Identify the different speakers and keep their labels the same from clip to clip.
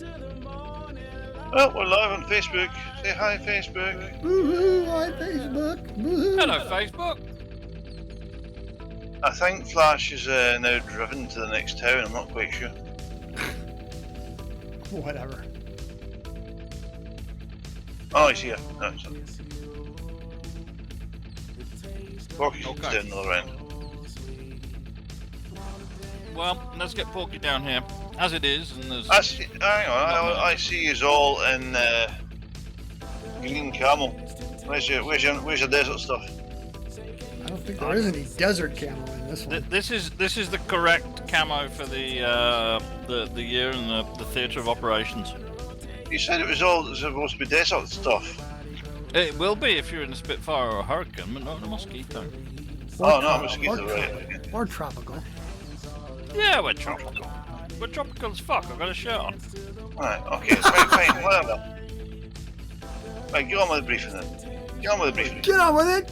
Speaker 1: Well, we're live on Facebook. Say hi, Facebook.
Speaker 2: Woohoo! Hi, Facebook. Woohoo!
Speaker 3: Hello, Facebook.
Speaker 1: I think Flash is now driven to the next town. I'm not quite sure.
Speaker 2: Whatever.
Speaker 1: Oh, he's here. No, it's not. Porky's
Speaker 3: Okay.
Speaker 1: down the other end.
Speaker 3: Well, let's get Porky down here. As it is, and there's...
Speaker 1: Hang on, I see you all in green camel. Where's your desert stuff?
Speaker 2: I don't think there is any desert camo in this one.
Speaker 3: This is the correct camo for the year and the theatre of operations.
Speaker 1: You said it was all supposed to be desert stuff.
Speaker 3: It will be if you're in a Spitfire or a Hurricane, but not in a Mosquito.
Speaker 1: Oh no, mosquito, right?
Speaker 2: Or tropical.
Speaker 3: Yeah, we're tropical. We're tropical as fuck. I've got a shirt on.
Speaker 1: Right, okay, fine, whatever. Right, get on with the briefing then. Get on with the briefing.
Speaker 2: Get on with it!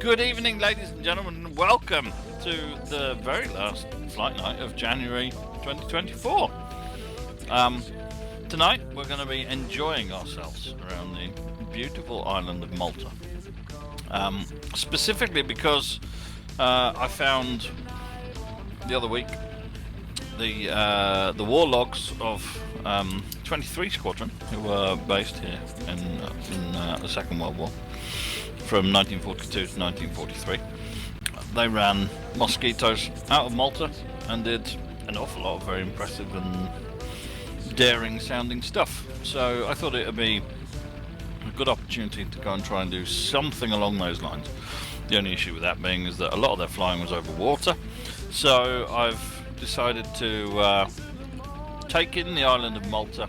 Speaker 3: Good evening, ladies and gentlemen, and welcome to the very last flight night of January 2024. Tonight we're going to be enjoying ourselves around the beautiful island of Malta. Specifically because I found the other week the war logs of 23 Squadron, who were based here in the Second World War from 1942 to 1943. They ran Mosquitoes out of Malta and did an awful lot of very impressive and daring sounding stuff. So I thought it would be a good opportunity to go and try and do something along those lines. The only issue with that being is that a lot of their flying was over water. So I've decided to take in the island of Malta,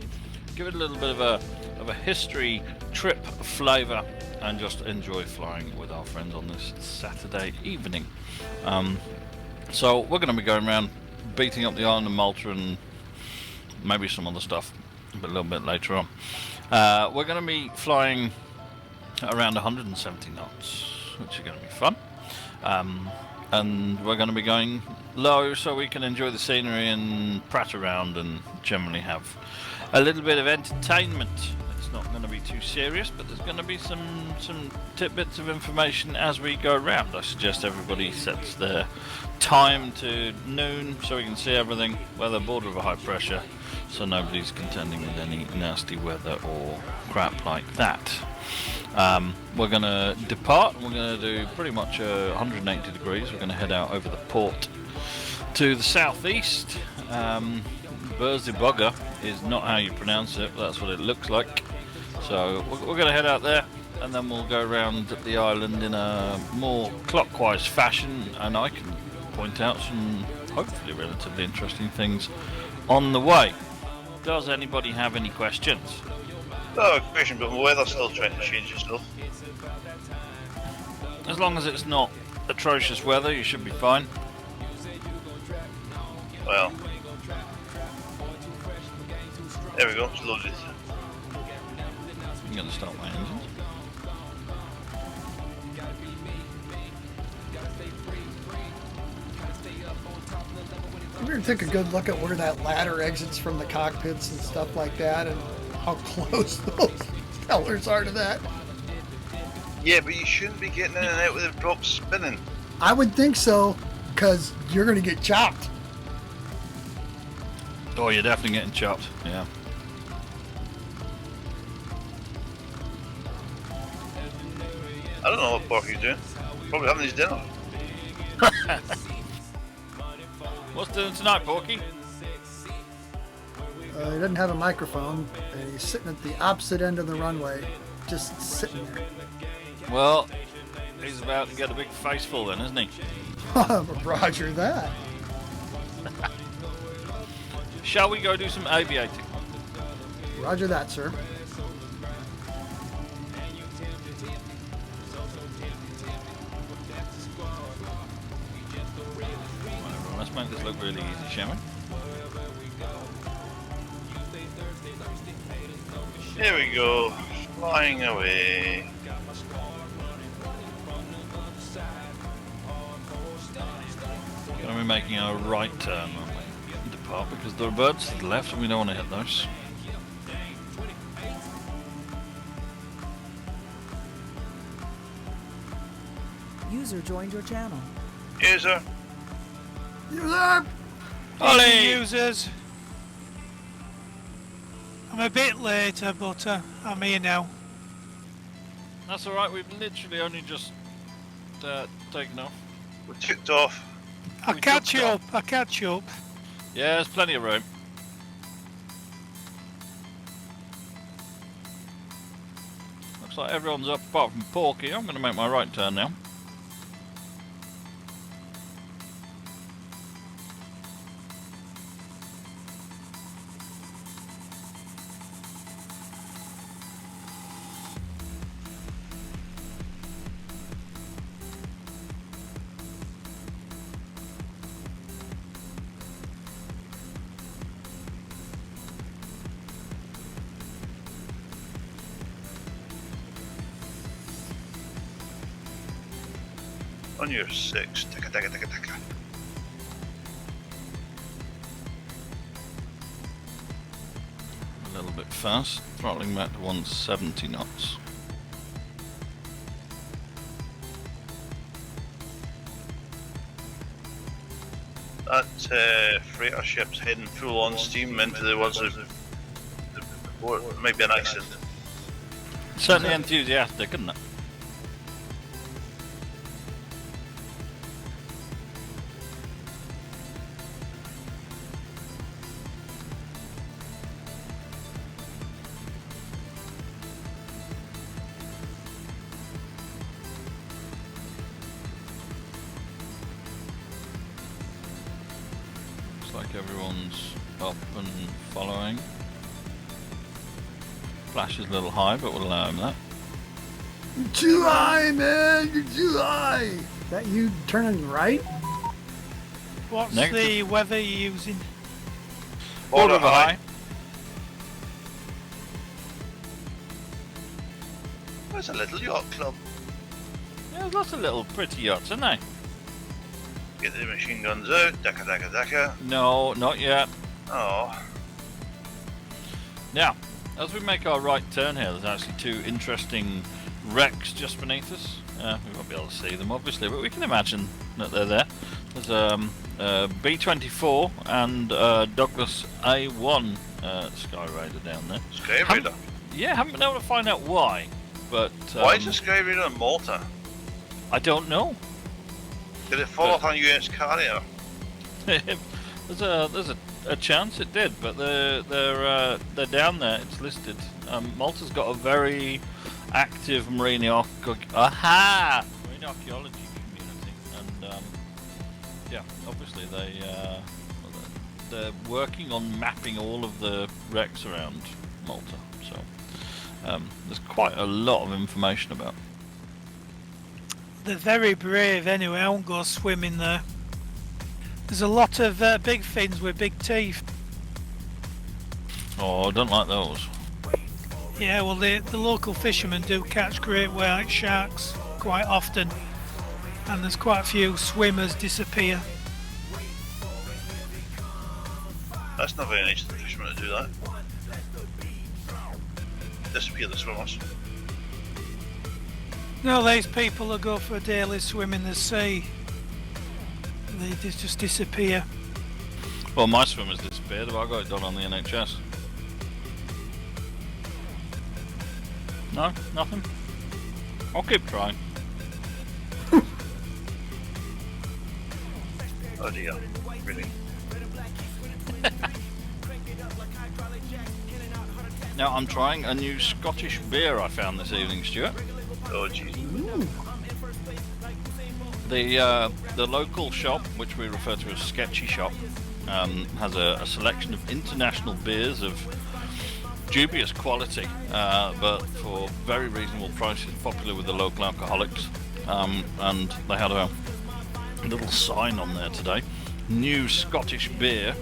Speaker 3: give it a little bit of a history trip flavour, and just enjoy flying with our friends on this Saturday evening. So we're going to be going around beating up the island of Malta and maybe some other stuff a little bit later on. We're going to be flying around 170 knots, which is going to be fun. And we're going to be going low so we can enjoy the scenery and prat around and generally have a little bit of entertainment. It's not going to be too serious, but there's going to be some tidbits of information as we go around. I suggest everybody sets their time to noon so we can see everything. Weather border of a high pressure, so nobody's contending with any nasty weather or crap like that. We're going to depart. We're going to do pretty much 180 degrees. We're going to head out over the port to the southeast. Berzibugger is not how you pronounce it, but that's what it looks like. So we're going to head out there, and then we'll go around the island in a more clockwise fashion, and I can point out some hopefully relatively interesting things on the way. Does anybody have any questions?
Speaker 1: No question, but the weather's still trying to change itself.
Speaker 3: As long as it's not atrocious weather, you should be fine.
Speaker 1: Well, there we go, it's loaded.
Speaker 3: I'm going to start my engines.
Speaker 2: You ever take a good look at where that ladder exits from the cockpits and stuff like that, and how close those tellers are to that?
Speaker 1: Yeah, but you shouldn't be getting in and out with the prop spinning.
Speaker 2: I would think so, because you're going to get chopped.
Speaker 3: Oh, you're definitely getting chopped, yeah.
Speaker 1: I don't know what Porky's doing. Probably having his dinner.
Speaker 3: What's doing tonight, Porky?
Speaker 2: He doesn't have a microphone, and he's sitting at the opposite end of the runway, just sitting there.
Speaker 3: Well, he's about to get a big face full then, isn't he?
Speaker 2: Roger that.
Speaker 3: Shall we go do some aviating?
Speaker 2: Roger that, sir.
Speaker 3: Whatever, let's make this look really easy, shall we?
Speaker 1: Here we go, flying away.
Speaker 3: Going to be making a right turn, aren't we? part because there are birds to the left and we don't want to hit those.
Speaker 4: User joined your channel.
Speaker 1: User.
Speaker 2: User!
Speaker 3: Ollie!
Speaker 5: Users. I'm a bit later, but I'm here now.
Speaker 3: That's alright, we've literally only just taken off.
Speaker 1: We ticked off.
Speaker 5: I'll catch you up. I'll catch you up.
Speaker 3: Yeah, there's plenty of room. Looks like everyone's up apart from Porky. I'm going to make my right turn now.
Speaker 1: On your 6. Taka taka taka taka.
Speaker 3: A little bit fast, throttling back to 170 knots.
Speaker 1: That freighter ship's heading full on steam into the woods of the port. It might be an accident.
Speaker 3: Certainly enthusiastic, isn't it? Like everyone's up and following. Flash is a little high, but we'll allow him that.
Speaker 2: You're too high, man! You're too high! Is that you turning right?
Speaker 5: What's
Speaker 3: Negative.
Speaker 5: the weather you're using?
Speaker 1: Order high. Where's a little yacht club?
Speaker 3: Yeah, there's lots of little pretty yachts, isn't there?
Speaker 1: Get the machine guns out. Daka daka daka.
Speaker 3: No, not yet.
Speaker 1: Oh.
Speaker 3: Now, as we make our right turn here, there's actually two interesting wrecks just beneath us. We won't be able to see them, obviously, but we can imagine that they're there. There's a B-24 and Douglas A-1 Sky Raider down there.
Speaker 1: Sky Raider?
Speaker 3: Haven't been able to find out why, but...
Speaker 1: Why is the Sky Raider in Malta?
Speaker 3: I don't know.
Speaker 1: Did it fall off on US carrier?
Speaker 3: there's a chance it did, but they're down there. It's listed. Malta's got a very active marine archaeology community, and yeah, obviously they're working on mapping all of the wrecks around Malta. So there's quite a lot of information about.
Speaker 5: They're very brave anyway. I won't go swimming there. There's a lot of big fins with big teeth.
Speaker 3: Oh, I don't like those.
Speaker 5: Yeah, well the local fishermen do catch great white sharks quite often, and there's quite a few swimmers disappear.
Speaker 1: That's not very nice of the fishermen to do that. Disappear the swimmers.
Speaker 5: No, these people that go for a daily swim in the sea, they just disappear.
Speaker 3: Well, my swimmer's disappeared. Have I got it done on the NHS? No, nothing. I'll keep trying.
Speaker 1: Oh dear, really?
Speaker 3: Now I'm trying a new Scottish beer I found this evening, Stuart.
Speaker 1: Oh jeez.
Speaker 3: The local shop, which we refer to as Sketchy Shop, has a selection of international beers of dubious quality, but for very reasonable prices, popular with the local alcoholics. And they had a little sign on there today, new Scottish beer,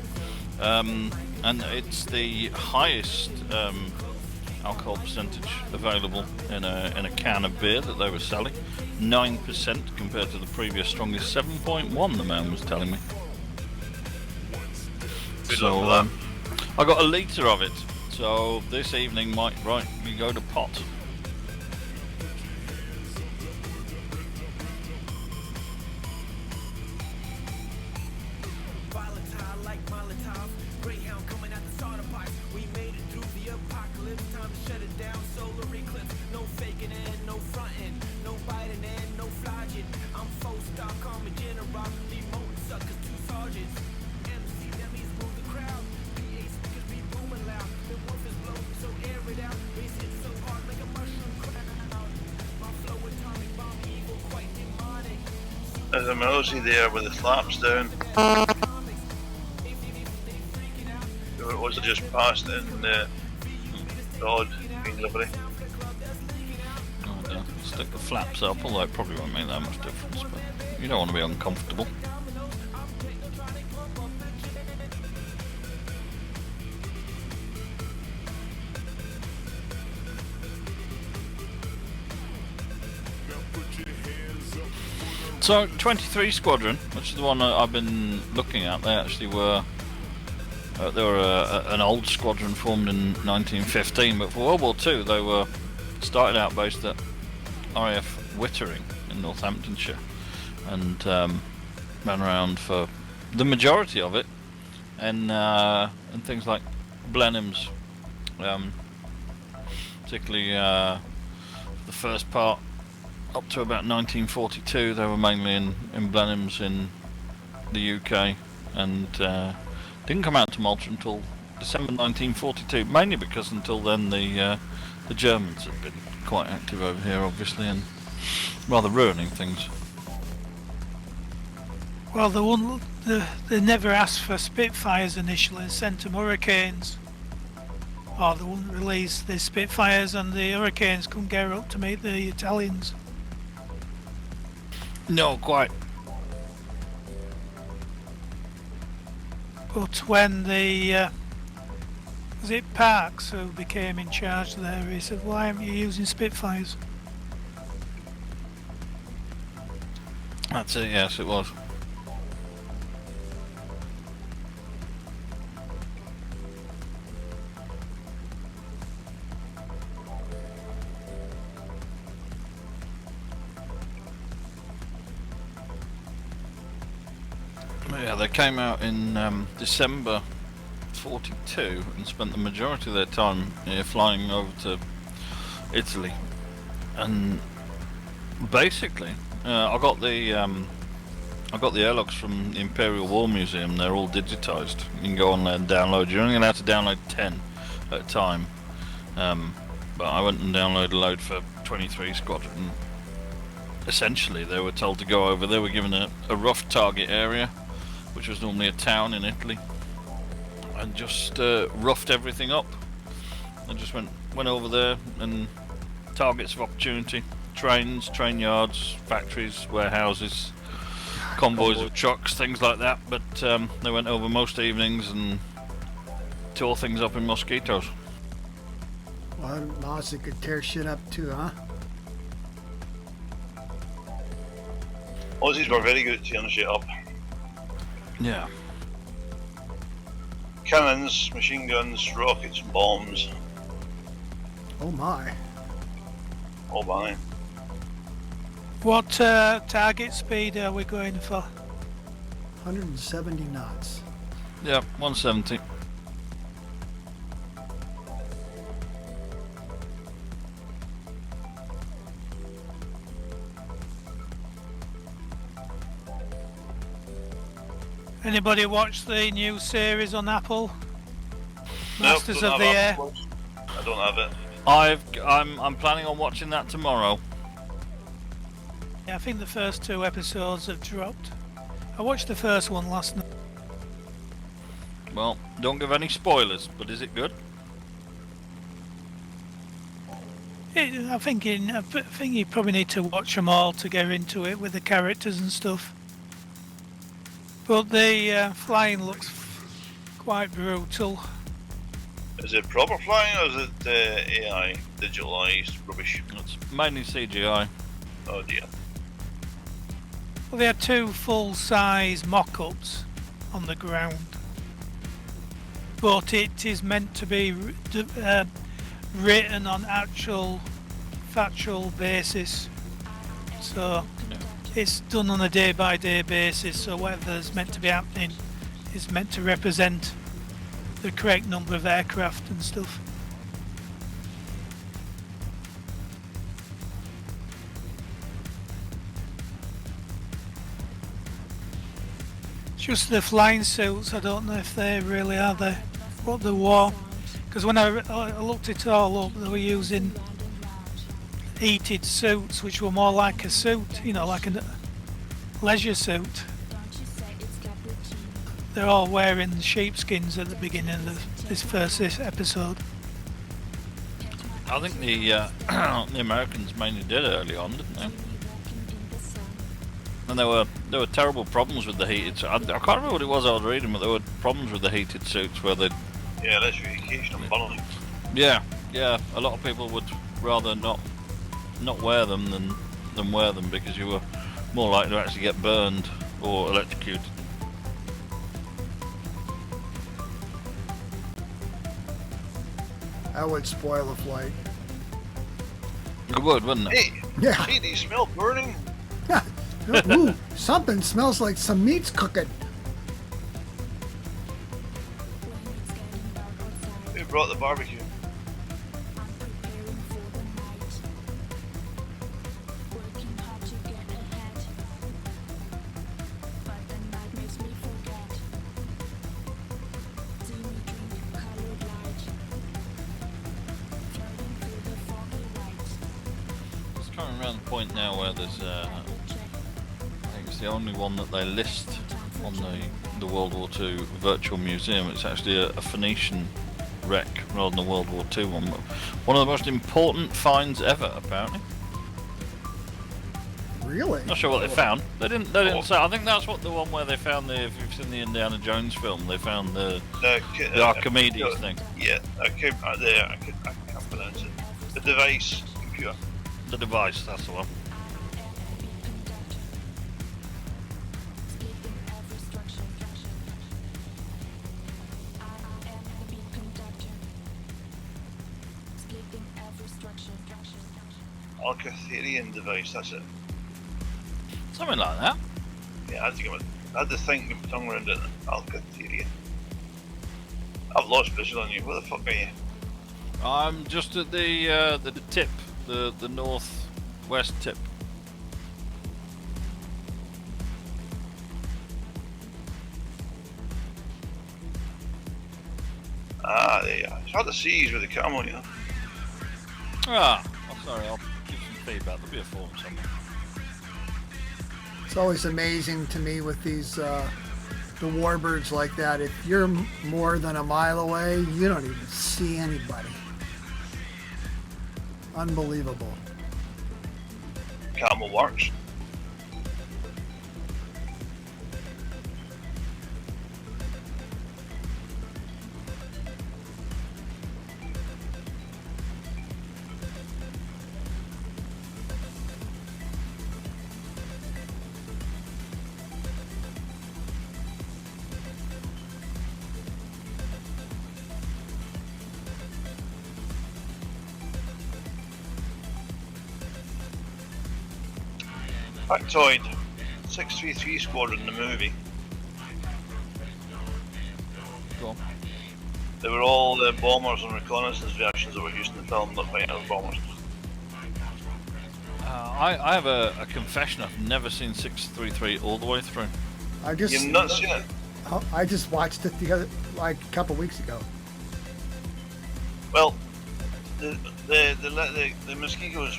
Speaker 3: and it's the highest alcohol percentage available in a can of beer that they were selling. 9% compared to the previous strongest 7.1, the man was telling me.
Speaker 1: Good luck
Speaker 3: So
Speaker 1: with
Speaker 3: I got a litre of it. So this evening might me go to pot.
Speaker 6: Volatile like Molotov, Greyhound coming out the starter box. We made it through the apocalypse, time to shut it down. Solar eclipse, no faking and no fronting, no biting and no flogging. I'm full stock, I'm a general, be motor suckers, 2 sergeants. MC, that means move the crowd. BA speakers be booming loud. The wolf is blown, so air it out. Bass hit so hard like a mushroom cloud. My flow atomic bomb, evil, quite demonic.
Speaker 1: There's a Mozzie there with the flaps down. It was just passed in the Rod green livery.
Speaker 3: I'll stick the flaps up, although it probably won't make that much difference, but you don't want to be uncomfortable. So, 23 Squadron, which is the one I've been looking at, they actually were an old squadron formed in 1915, but for World War II they were started out based at RAF Wittering in Northamptonshire, and ran around for the majority of it, and things like Blenheims, particularly the first part up to about 1942. They were mainly in Blenheims in the UK, and didn't come out to Malta until December 1942, mainly because until then the Germans had been quite active over here, obviously, and rather ruining things.
Speaker 5: Well, they never asked for Spitfires initially, sent them Hurricanes. Or they wouldn't release the Spitfires, and the Hurricanes couldn't get up to meet the Italians.
Speaker 3: No, quite.
Speaker 5: But when the was it Parks who became in charge there, he said, "Why aren't you using Spitfires?"
Speaker 3: That's it, yes, it was. Yeah, they came out in December 42 and spent the majority of their time flying over to Italy. And basically, I got the airlocks from the Imperial War Museum. They're all digitized. You can go on there and download. You're only allowed to download 10 at a time. But I went and downloaded a load for 23 Squadron. Essentially, they were told to go over. They were given a rough target area, which was normally a town in Italy, and just roughed everything up. I just went over there, and targets of opportunity: trains, train yards, factories, warehouses, convoys of trucks, things like that. But they went over most evenings and tore things up in mosquitoes.
Speaker 2: Well, Mozzzz could tear shit up too, huh?
Speaker 1: Aussies were very good at tearing shit up.
Speaker 3: Yeah.
Speaker 1: Cannons, machine guns, rockets and bombs.
Speaker 2: Oh my.
Speaker 1: Oh my.
Speaker 5: What target speed are we going for?
Speaker 2: 170 knots.
Speaker 3: Yeah, 170.
Speaker 5: Anybody watch the new series on Apple?
Speaker 1: Nope,
Speaker 5: Masters
Speaker 1: don't
Speaker 5: of the
Speaker 1: have
Speaker 5: Air.
Speaker 1: Apple Watch. I don't have it.
Speaker 3: I'm planning on watching that tomorrow.
Speaker 5: Yeah, I think the first 2 episodes have dropped. I watched the first one last night.
Speaker 3: Well, don't give any spoilers, but is it good?
Speaker 5: I think you probably need to watch them all to get into it with the characters and stuff. But the flying looks quite brutal.
Speaker 1: Is it proper flying or is it AI, digitalised rubbish?
Speaker 3: It's mainly CGI.
Speaker 1: Oh dear.
Speaker 5: Well, they had 2 full-size mock-ups on the ground. but it is meant to be written on actual factual basis. So it's done on a day-by-day basis. So whatever's meant to be happening is meant to represent the correct number of aircraft and stuff. Just the flying suits, I don't know if they really are what they wore. Because when I looked it all up, they were using heated suits, which were more like a suit, you know, like a leisure suit. They're all wearing sheepskins at the beginning of this episode.
Speaker 3: I think the the Americans mainly did early on, didn't they? And there were terrible problems with the heated suits. I can't remember what it was I was reading, but there were problems with the heated suits where they...
Speaker 1: Yeah, that's vacation and burning.
Speaker 3: Yeah, a lot of people would rather not wear them than wear them because you were more likely to actually get burned or electrocuted.
Speaker 2: That would spoil a flight.
Speaker 3: It would, wouldn't it?
Speaker 1: Hey,
Speaker 2: Yeah.
Speaker 1: hey, do you smell burning?
Speaker 2: Ooh, something smells like some meat's cooking.
Speaker 1: Who brought the barbecue?
Speaker 3: It's coming around the point now where there's I think it's the only one that they list on the World War II virtual museum. It's actually a Phoenician wreck rather than a World War II one. One of the most important finds ever, apparently.
Speaker 2: Really?
Speaker 3: Not sure what they found. They didn't say. I think that's what the one where they found if you've seen the Indiana Jones film, they found the Archimedes thing.
Speaker 1: Yeah, I can't pronounce it. The device computer.
Speaker 3: The device, that's the one.
Speaker 1: Alcatherian device, that's it.
Speaker 3: Something like that.
Speaker 1: Yeah, I had to think my tongue around it. Alcatherian. I've lost visual on you. Where the fuck are you?
Speaker 3: I'm just at the tip, the northwest tip.
Speaker 1: Ah, there you are. It's hard to see with the camera, you know.
Speaker 3: Ah, oh, sorry, I'll give some feedback. There'll be a form somewhere.
Speaker 2: It's always amazing to me with these the warbirds like that. If you're more than a mile away, you don't even see anybody. Unbelievable.
Speaker 1: Camel works. Factoid 633 Squadron, the movie.
Speaker 3: Go on.
Speaker 1: They were all bombers and reconnaissance versions that were used in the film, not fighting other bombers.
Speaker 3: I have a confession. I've never seen 633 all the way through.
Speaker 1: You've not seen it?
Speaker 2: I just watched it like a couple weeks ago.
Speaker 1: Well, the mosquitoes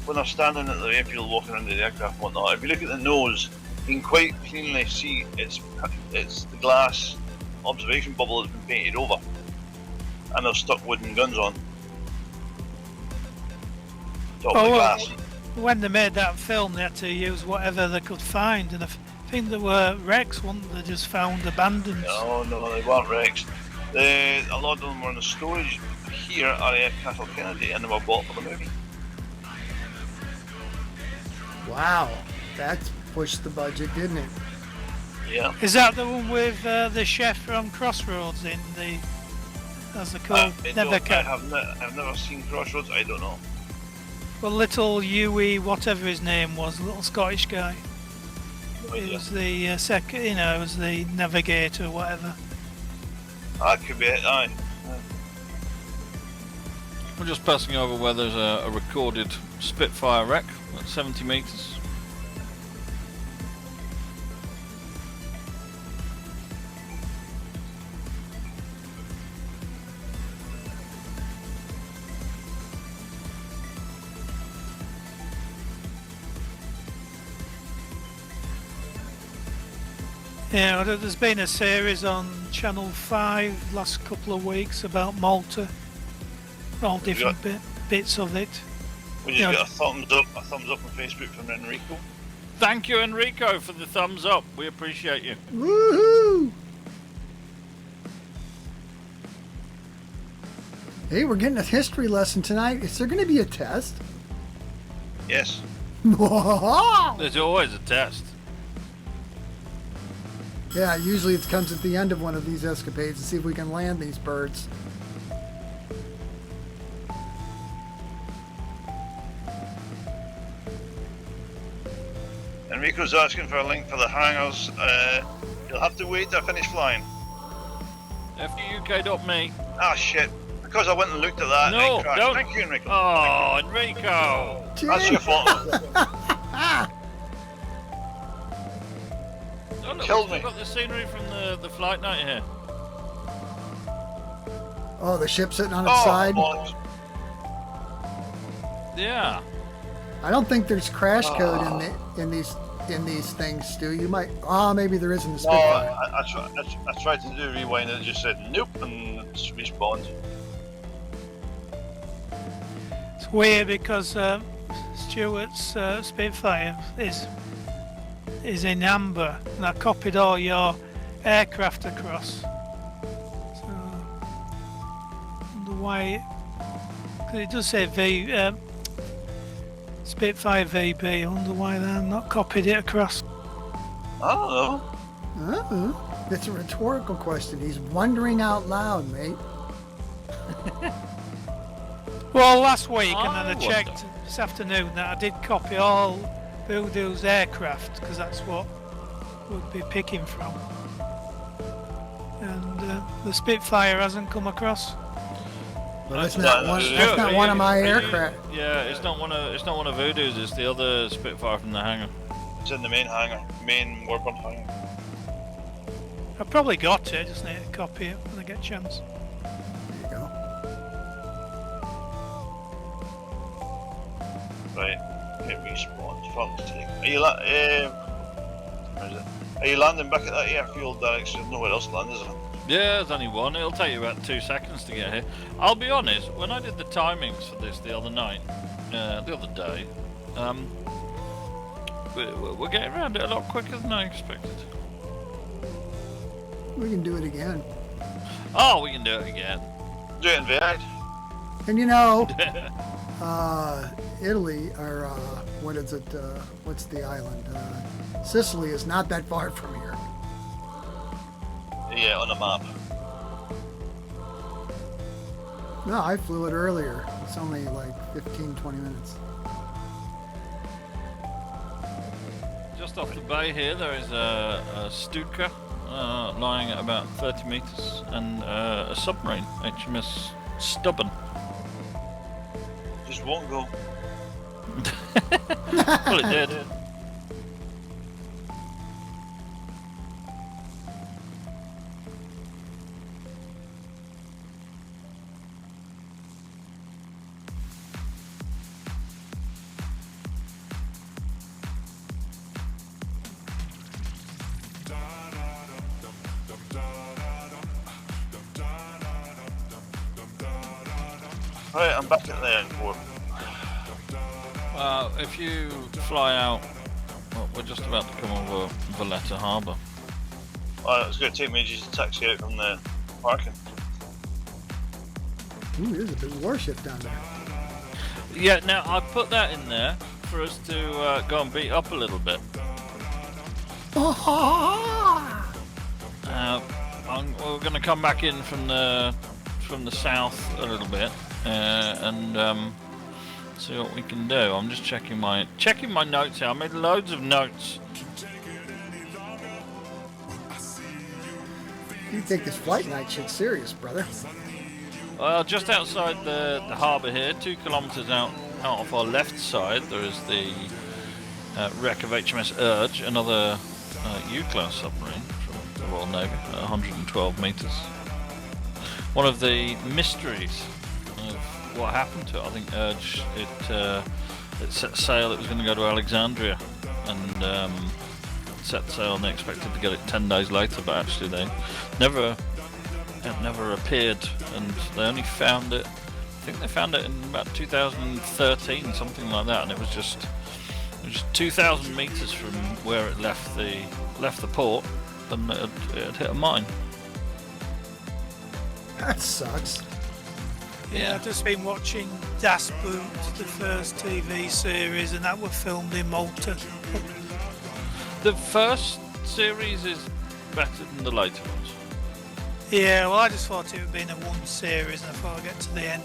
Speaker 1: when they're standing at the airfield walking around the aircraft and whatnot, if you look at the nose, you can quite cleanly see it's the glass observation bubble that's been painted over, and they've stuck wooden guns on top of the glass.
Speaker 5: When they made that film, they had to use whatever they could find, and I think there were wrecks, weren't they? Just found abandoned.
Speaker 1: No, they weren't wrecks. A lot of them were in the storage here at RAF Castle Kennedy, and they were bought for the movie.
Speaker 2: Wow, that's pushed the budget, didn't it?
Speaker 1: Yeah.
Speaker 5: Is that the one with the chef from Crossroads in the? As they're called,
Speaker 1: I've never seen Crossroads. I don't know.
Speaker 5: Well, little Huey, whatever his name was, little Scottish guy.
Speaker 1: No
Speaker 5: He
Speaker 1: idea.
Speaker 5: was the second, you know, was the navigator, or whatever.
Speaker 1: That could be it. Aye.
Speaker 3: We're just passing over where there's a recorded Spitfire wreck at 70 metres.
Speaker 5: Yeah, there's been a series on Channel 5 last couple of weeks about Malta. All different bits of it.
Speaker 1: We just
Speaker 5: Yeah.
Speaker 1: got a thumbs up on Facebook from Enrico.
Speaker 3: Thank you, Enrico, for the thumbs up. We appreciate you.
Speaker 2: Woohoo! Hey, we're getting a history lesson tonight. Is there going to be a test?
Speaker 1: Yes.
Speaker 3: There's always a test.
Speaker 2: Yeah, usually it comes at the end of one of these escapades to see if we can land these birds.
Speaker 1: Enrico's asking for a link for the hangars. You'll have to wait till I finish flying.
Speaker 3: FGUK.me.
Speaker 1: Ah, shit. Because I went and looked at that. and
Speaker 3: No,
Speaker 1: it crashed.
Speaker 3: don't.
Speaker 1: Thank you, Enrico.
Speaker 3: Oh, Enrico!
Speaker 1: That's your fault.
Speaker 3: Oh, look,
Speaker 1: Killed
Speaker 3: we've
Speaker 1: me.
Speaker 3: got the scenery from the FlightNight here.
Speaker 2: Oh, the ship sitting on its
Speaker 1: Oh,
Speaker 2: side.
Speaker 1: bollocks.
Speaker 3: Yeah.
Speaker 2: I don't think there's crash code in these things, Stu. You might. Maybe there is in the
Speaker 1: No,
Speaker 2: Spitfire.
Speaker 1: I tried to do rewind and it just said nope and it's respawned.
Speaker 5: It's weird because Stuart's Spitfire is in amber, and I copied all your aircraft across. So, wonder why? Because it does say Spitfire VB. I wonder why they've not copied it across.
Speaker 1: I don't know.
Speaker 2: Uh-oh. It's a rhetorical question. He's wondering out loud, mate.
Speaker 5: Well, last week, and
Speaker 3: I
Speaker 5: then I checked this afternoon that I did copy all Voodoo's aircraft because that's what we'd be picking from. And the Spitfire hasn't come across.
Speaker 2: But that's not one of my aircraft.
Speaker 3: Yeah, it's not one of Voodoo's. It's the other Spitfire from the hangar.
Speaker 1: It's in the main hangar, main warbird hangar.
Speaker 5: I probably got it. I just need to copy it when I get a chance.
Speaker 2: There you go.
Speaker 1: Right, it respawned. Fuck's sake. Are you landing back at that airfield direction? There's nowhere else to land, is there?
Speaker 3: Yeah, there's only one. It'll take you about 2 seconds to get here. I'll be honest, when I did the timings for this the other night, the other day, we're getting around it a lot quicker than I expected.
Speaker 2: We can do it again.
Speaker 3: Oh, we can do it again.
Speaker 1: Do it in V8.
Speaker 2: And you know, Italy, or what is it? What's the island? Sicily is not that far from here.
Speaker 1: Yeah, on the map.
Speaker 2: No, I flew it earlier. It's only like 15, 20 minutes.
Speaker 3: Just off the bay here, there is a Stuka lying at about 30 metres, and a submarine, HMS Stubborn.
Speaker 1: Just won't go.
Speaker 3: Well, it did.
Speaker 1: Right, I'm back at the airport.
Speaker 3: If you fly out, well, we're just about to come over Valletta Harbour.
Speaker 1: It's going to take me ages to taxi out from the parking.
Speaker 2: Ooh, there's a big warship down there.
Speaker 3: Yeah, now I put that in there for us to go and beat up a little bit. We're going to come back in from the south a little bit and see what we can do. I'm just checking my notes here. I made loads of notes.
Speaker 2: You take this flight night shit serious, brother.
Speaker 3: Well, just outside the harbour here, 2 kilometres out of our left side, there is the wreck of HMS Urge, another U-class submarine from the Royal Navy, 112 metres. One of the mysteries of what happened to it. I think Urge, it set sail. It was going to go to Alexandria, and set sail, and they expected to get it 10 days later, but actually it never appeared, and they only found it, I think they found it in about 2013, something like that, and it was just 2,000 metres from where it left the port, and it had hit a mine.
Speaker 2: That sucks.
Speaker 5: Yeah, I've just been watching Das Boot, the first TV series, and that was filmed in Malta.
Speaker 3: The first series is better than the later ones.
Speaker 5: Yeah, well, I just thought it would be in a one series, and I thought I'd get to the end.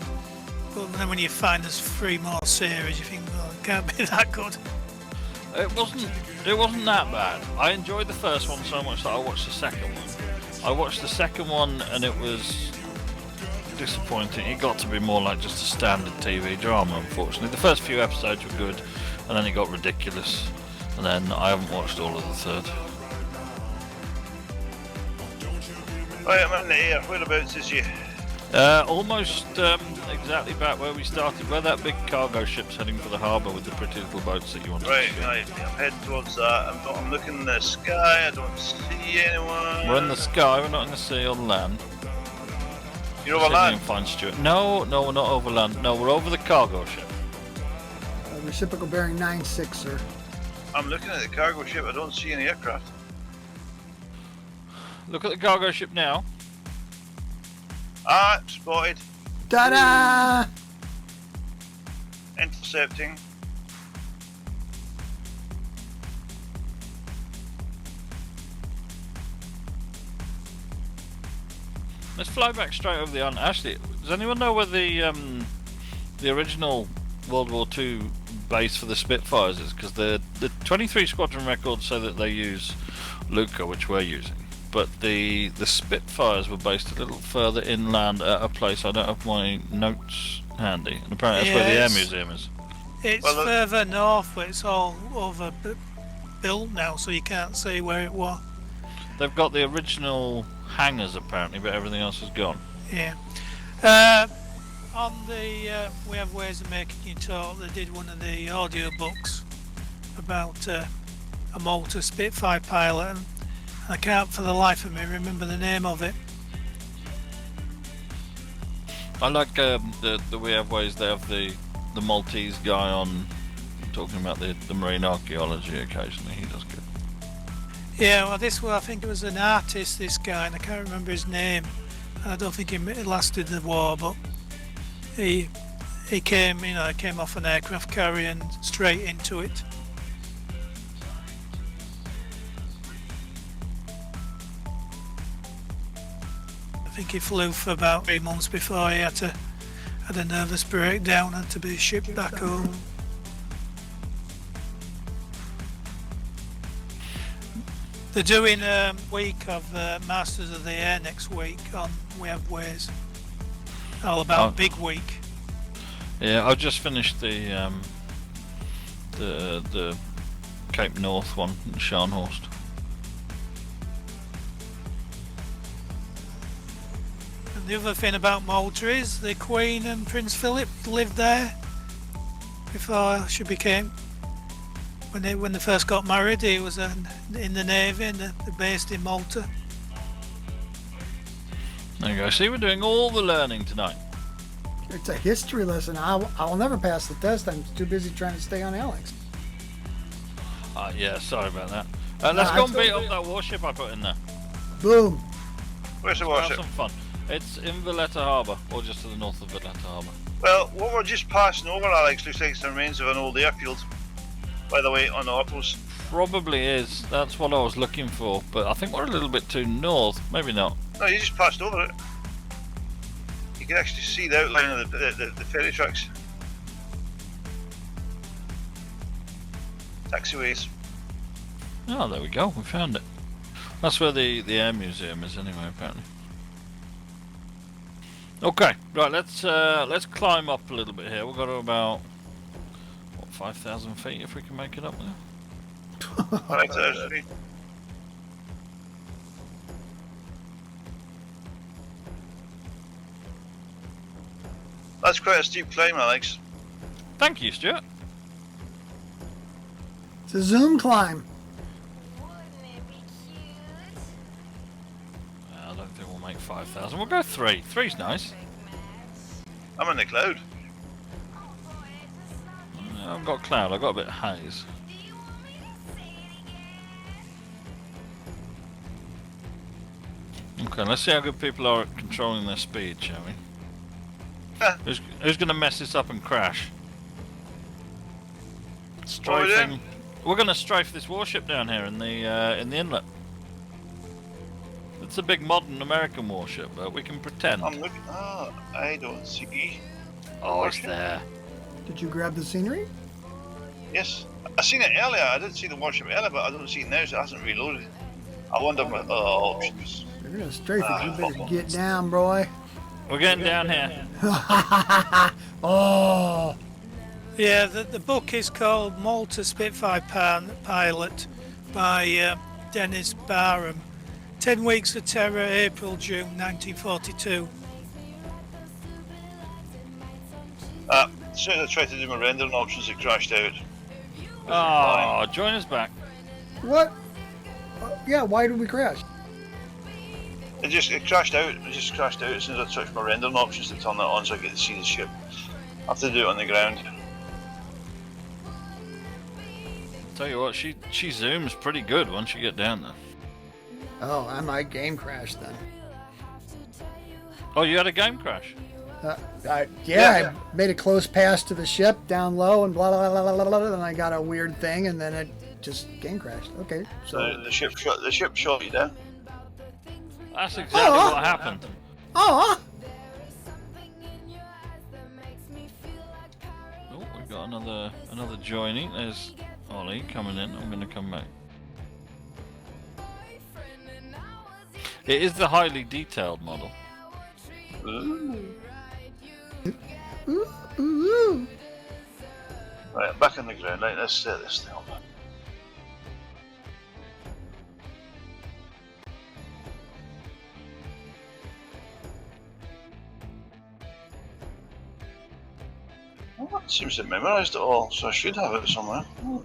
Speaker 5: But then when you find there's 3 more series, you think, well, it can't be that good.
Speaker 3: It wasn't that bad. I enjoyed the first one so much that I watched the second one. I watched the second one and it was disappointing. It got to be more like just a standard TV drama, unfortunately. The first few episodes were good, and then it got ridiculous. And then I haven't watched all of the third.
Speaker 1: Right, I'm in the air. Whereabouts is you?
Speaker 3: Almost exactly back where we started, where that big cargo ship's heading for the harbour with the pretty little boats that you want to
Speaker 1: Right,
Speaker 3: see.
Speaker 1: right. I'm heading towards that. I'm looking in the sky. I don't see anyone.
Speaker 3: We're in the sky, we're not in the sea or land.
Speaker 1: You're over land?
Speaker 3: Fine, Stuart. No, we're not over land. No, we're over the cargo ship.
Speaker 2: Reciprocal bearing 9-6, sir.
Speaker 1: I'm looking at the cargo ship. I don't see any aircraft.
Speaker 3: Look at the cargo ship now.
Speaker 1: Ah, spotted.
Speaker 2: Ta-da!
Speaker 1: Intercepting.
Speaker 3: Let's fly back straight over the island. Actually, does anyone know where the original World War II base for the Spitfires is? Because the 23 Squadron records say that they use Luca, which we're using. But the Spitfires were based a little further inland at a place. I don't have my notes handy. And apparently that's where the Air Museum is.
Speaker 5: It's further north, but it's all overbuilt now, so you can't see where it was.
Speaker 3: They've got the original hangars apparently, but everything else is gone.
Speaker 5: Yeah. On the We Have Ways of Making You Talk, they did one of the audio books about a Malta Spitfire pilot, and I can't for the life of me remember the name of it.
Speaker 3: I like the We Have Ways. They have the Maltese guy on talking about the marine archaeology occasionally. He does good.
Speaker 5: Yeah, well, I think it was an artist, this guy, and I can't remember his name. I don't think he lasted the war, but he came off an aircraft carrier and straight into it. I think he flew for about 3 months before he had a nervous breakdown and to be shipped back home. They're doing a week of Masters of the Air next week on We Have Ways. All about Big Week.
Speaker 3: Yeah, I've just finished the Cape North one in Scharnhorst.
Speaker 5: And the other thing about Malta is the Queen and Prince Philip lived there before she became. When they first got married, he was in the Navy and they're based in Malta.
Speaker 3: There you go. See, we're doing all the learning tonight.
Speaker 2: It's a history lesson. I'll never pass the test. I'm too busy trying to stay on Alex.
Speaker 3: Yeah, sorry about that. Let's go and beat up that warship I put in there.
Speaker 2: Boom.
Speaker 1: Where's the
Speaker 3: Have
Speaker 1: warship?
Speaker 3: some fun. It's in Valletta Harbour, or just to the north of Valletta Harbour.
Speaker 1: Well, what we're just passing over, Alex, looks like the remains of an old airfield. By the way, on the autos.
Speaker 3: probably is. That's what I was looking for, but I think we're a little bit too north. Maybe not.
Speaker 1: No, you just passed over it. You can actually see the outline of the ferry tracks. Taxiways.
Speaker 3: Oh, there we go. We found it. That's where the air museum is, anyway. Apparently. Okay, right. Let's climb up a little bit here. We've got to about 5,000 feet if we can make it up there.
Speaker 1: 5,000 feet. That's quite a steep climb, Alex.
Speaker 3: Thank you, Stuart.
Speaker 2: It's a Zoom climb.
Speaker 3: I don't think we'll make 5,000. We'll go 3. 3's nice.
Speaker 1: I'm in the cloud.
Speaker 3: I've got cloud. I've got a bit of haze. Okay, let's see how good people are at controlling their speed, shall we? Who's going to mess this up and crash? Strafing. We're going to strafe this warship down here in the inlet. It's a big modern American warship, but we can pretend.
Speaker 1: I'm looking. Oh, I don't see.
Speaker 3: Oh, it's there.
Speaker 2: Did you grab the scenery?
Speaker 1: Yes, I seen it earlier. I did see the warship earlier, but I don't see it now, so it hasn't reloaded. I wonder what options.
Speaker 2: You're gonna strafe it. You better get down, boy.
Speaker 3: We're getting down here.
Speaker 2: Oh.
Speaker 5: Yeah, the book is called Malta Spitfire Pilot by Dennis Barham. 10 Weeks of Terror, April-June 1942.
Speaker 1: As soon as I tried to do my rendering options, it crashed out.
Speaker 3: Oh, join us back.
Speaker 2: What? Yeah, why did we crash?
Speaker 1: It crashed out. It just crashed out as soon as I touched my rendering options to turn that on so I get to see the ship. I have to do it on the ground.
Speaker 3: Tell you what, she zooms pretty good once you get down there.
Speaker 2: Oh, I might game crash then.
Speaker 3: Oh, you had a game crash?
Speaker 2: I made a close pass to the ship down low and blah blah blah blah blah blah, and I got a weird thing and then it just game crashed. Okay,
Speaker 1: so the ship shot you down.
Speaker 3: That's exactly what happened.
Speaker 2: Oh,
Speaker 3: We've got another joining. There's Ollie coming in. I'm going to come back. It is the highly detailed model.
Speaker 1: Ooh.
Speaker 2: ooh.
Speaker 1: Right, I'm back on the ground. Right, let's set this thing up. Well, that seems to have memorised it all, so I should have it somewhere. Oh.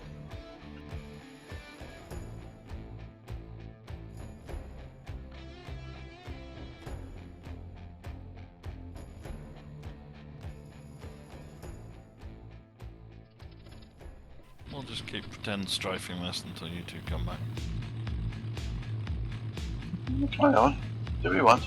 Speaker 3: We'll just keep pretend strafing this until you two come back.
Speaker 1: Carry on. Do we want?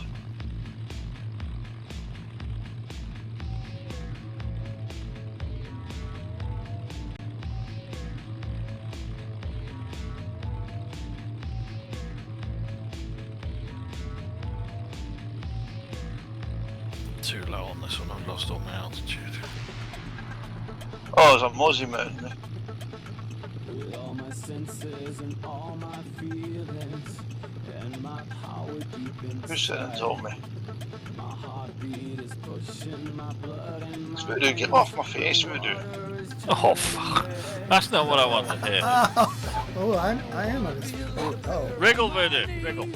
Speaker 3: Too low on this one, I've lost all my altitude.
Speaker 1: Oh, there's a Mozzie mountain there.
Speaker 6: With all my senses and all my feelings and my power deep inside.
Speaker 1: Who's sitting and told me?
Speaker 6: My heartbeat is pushing my blood and my
Speaker 1: Voodoo, get off my face, Voodoo.
Speaker 3: Oh, fuck. That's not what I want to hear.
Speaker 2: I am on this. Oh.
Speaker 3: Wriggle, Voodoo, wriggle.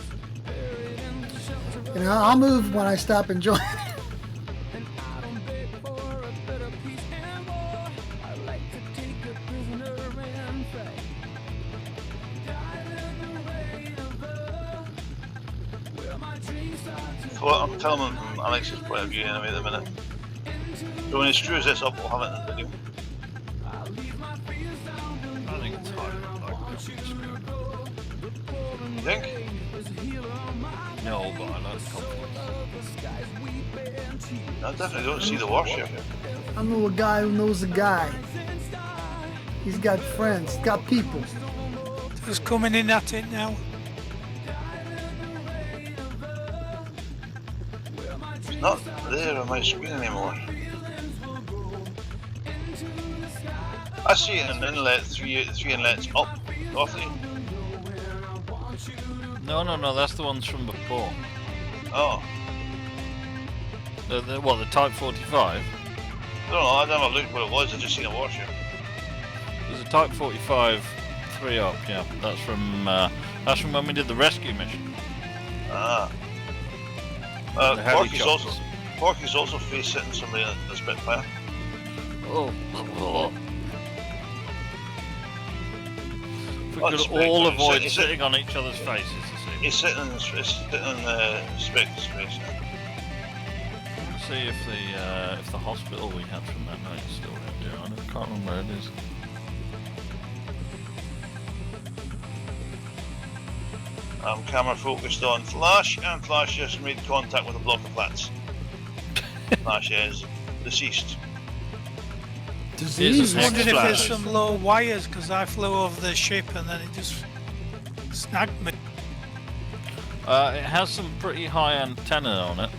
Speaker 2: You know, I'll move when I stop enjoying.
Speaker 1: Well, I'm telling him from Alex's point of view anyway at the minute. So when he screws this up, we'll have it in the video.
Speaker 3: I think it's hard.
Speaker 1: You think?
Speaker 3: No, but I like confidence.
Speaker 1: I definitely don't see the warship.
Speaker 2: I know a guy who knows a guy. He's got friends, he's got people.
Speaker 5: Just coming in at it now.
Speaker 1: It's not there on my screen anymore. I see it in an inlet, three inlets up, roughly.
Speaker 3: No, that's the ones from before.
Speaker 1: Oh.
Speaker 3: The Type 45?
Speaker 1: I don't know, I never looked what it was, I just seen a warship.
Speaker 3: There's a Type 45 3 up, yeah. That's from when we did the rescue mission.
Speaker 1: Ah.
Speaker 3: The heavy
Speaker 1: Porky's also face sitting somebody in the Spitfire.
Speaker 3: Oh. If we
Speaker 1: Oh,
Speaker 3: could
Speaker 1: Spectre.
Speaker 3: all avoid
Speaker 1: He's
Speaker 3: sitting on each other's faces, you see.
Speaker 1: He's sitting in the Spectre's face.
Speaker 3: Let's see if the hospital we had from that night is still out there. I can't remember where it is.
Speaker 1: Camera focused on Flash, and Flash just made contact with a block of flats. Flash is deceased.
Speaker 2: Disease.
Speaker 5: I wondered if
Speaker 3: Flash.
Speaker 5: there's some low wires because I flew over the ship and then it just snagged me.
Speaker 3: It has some pretty high antenna on it.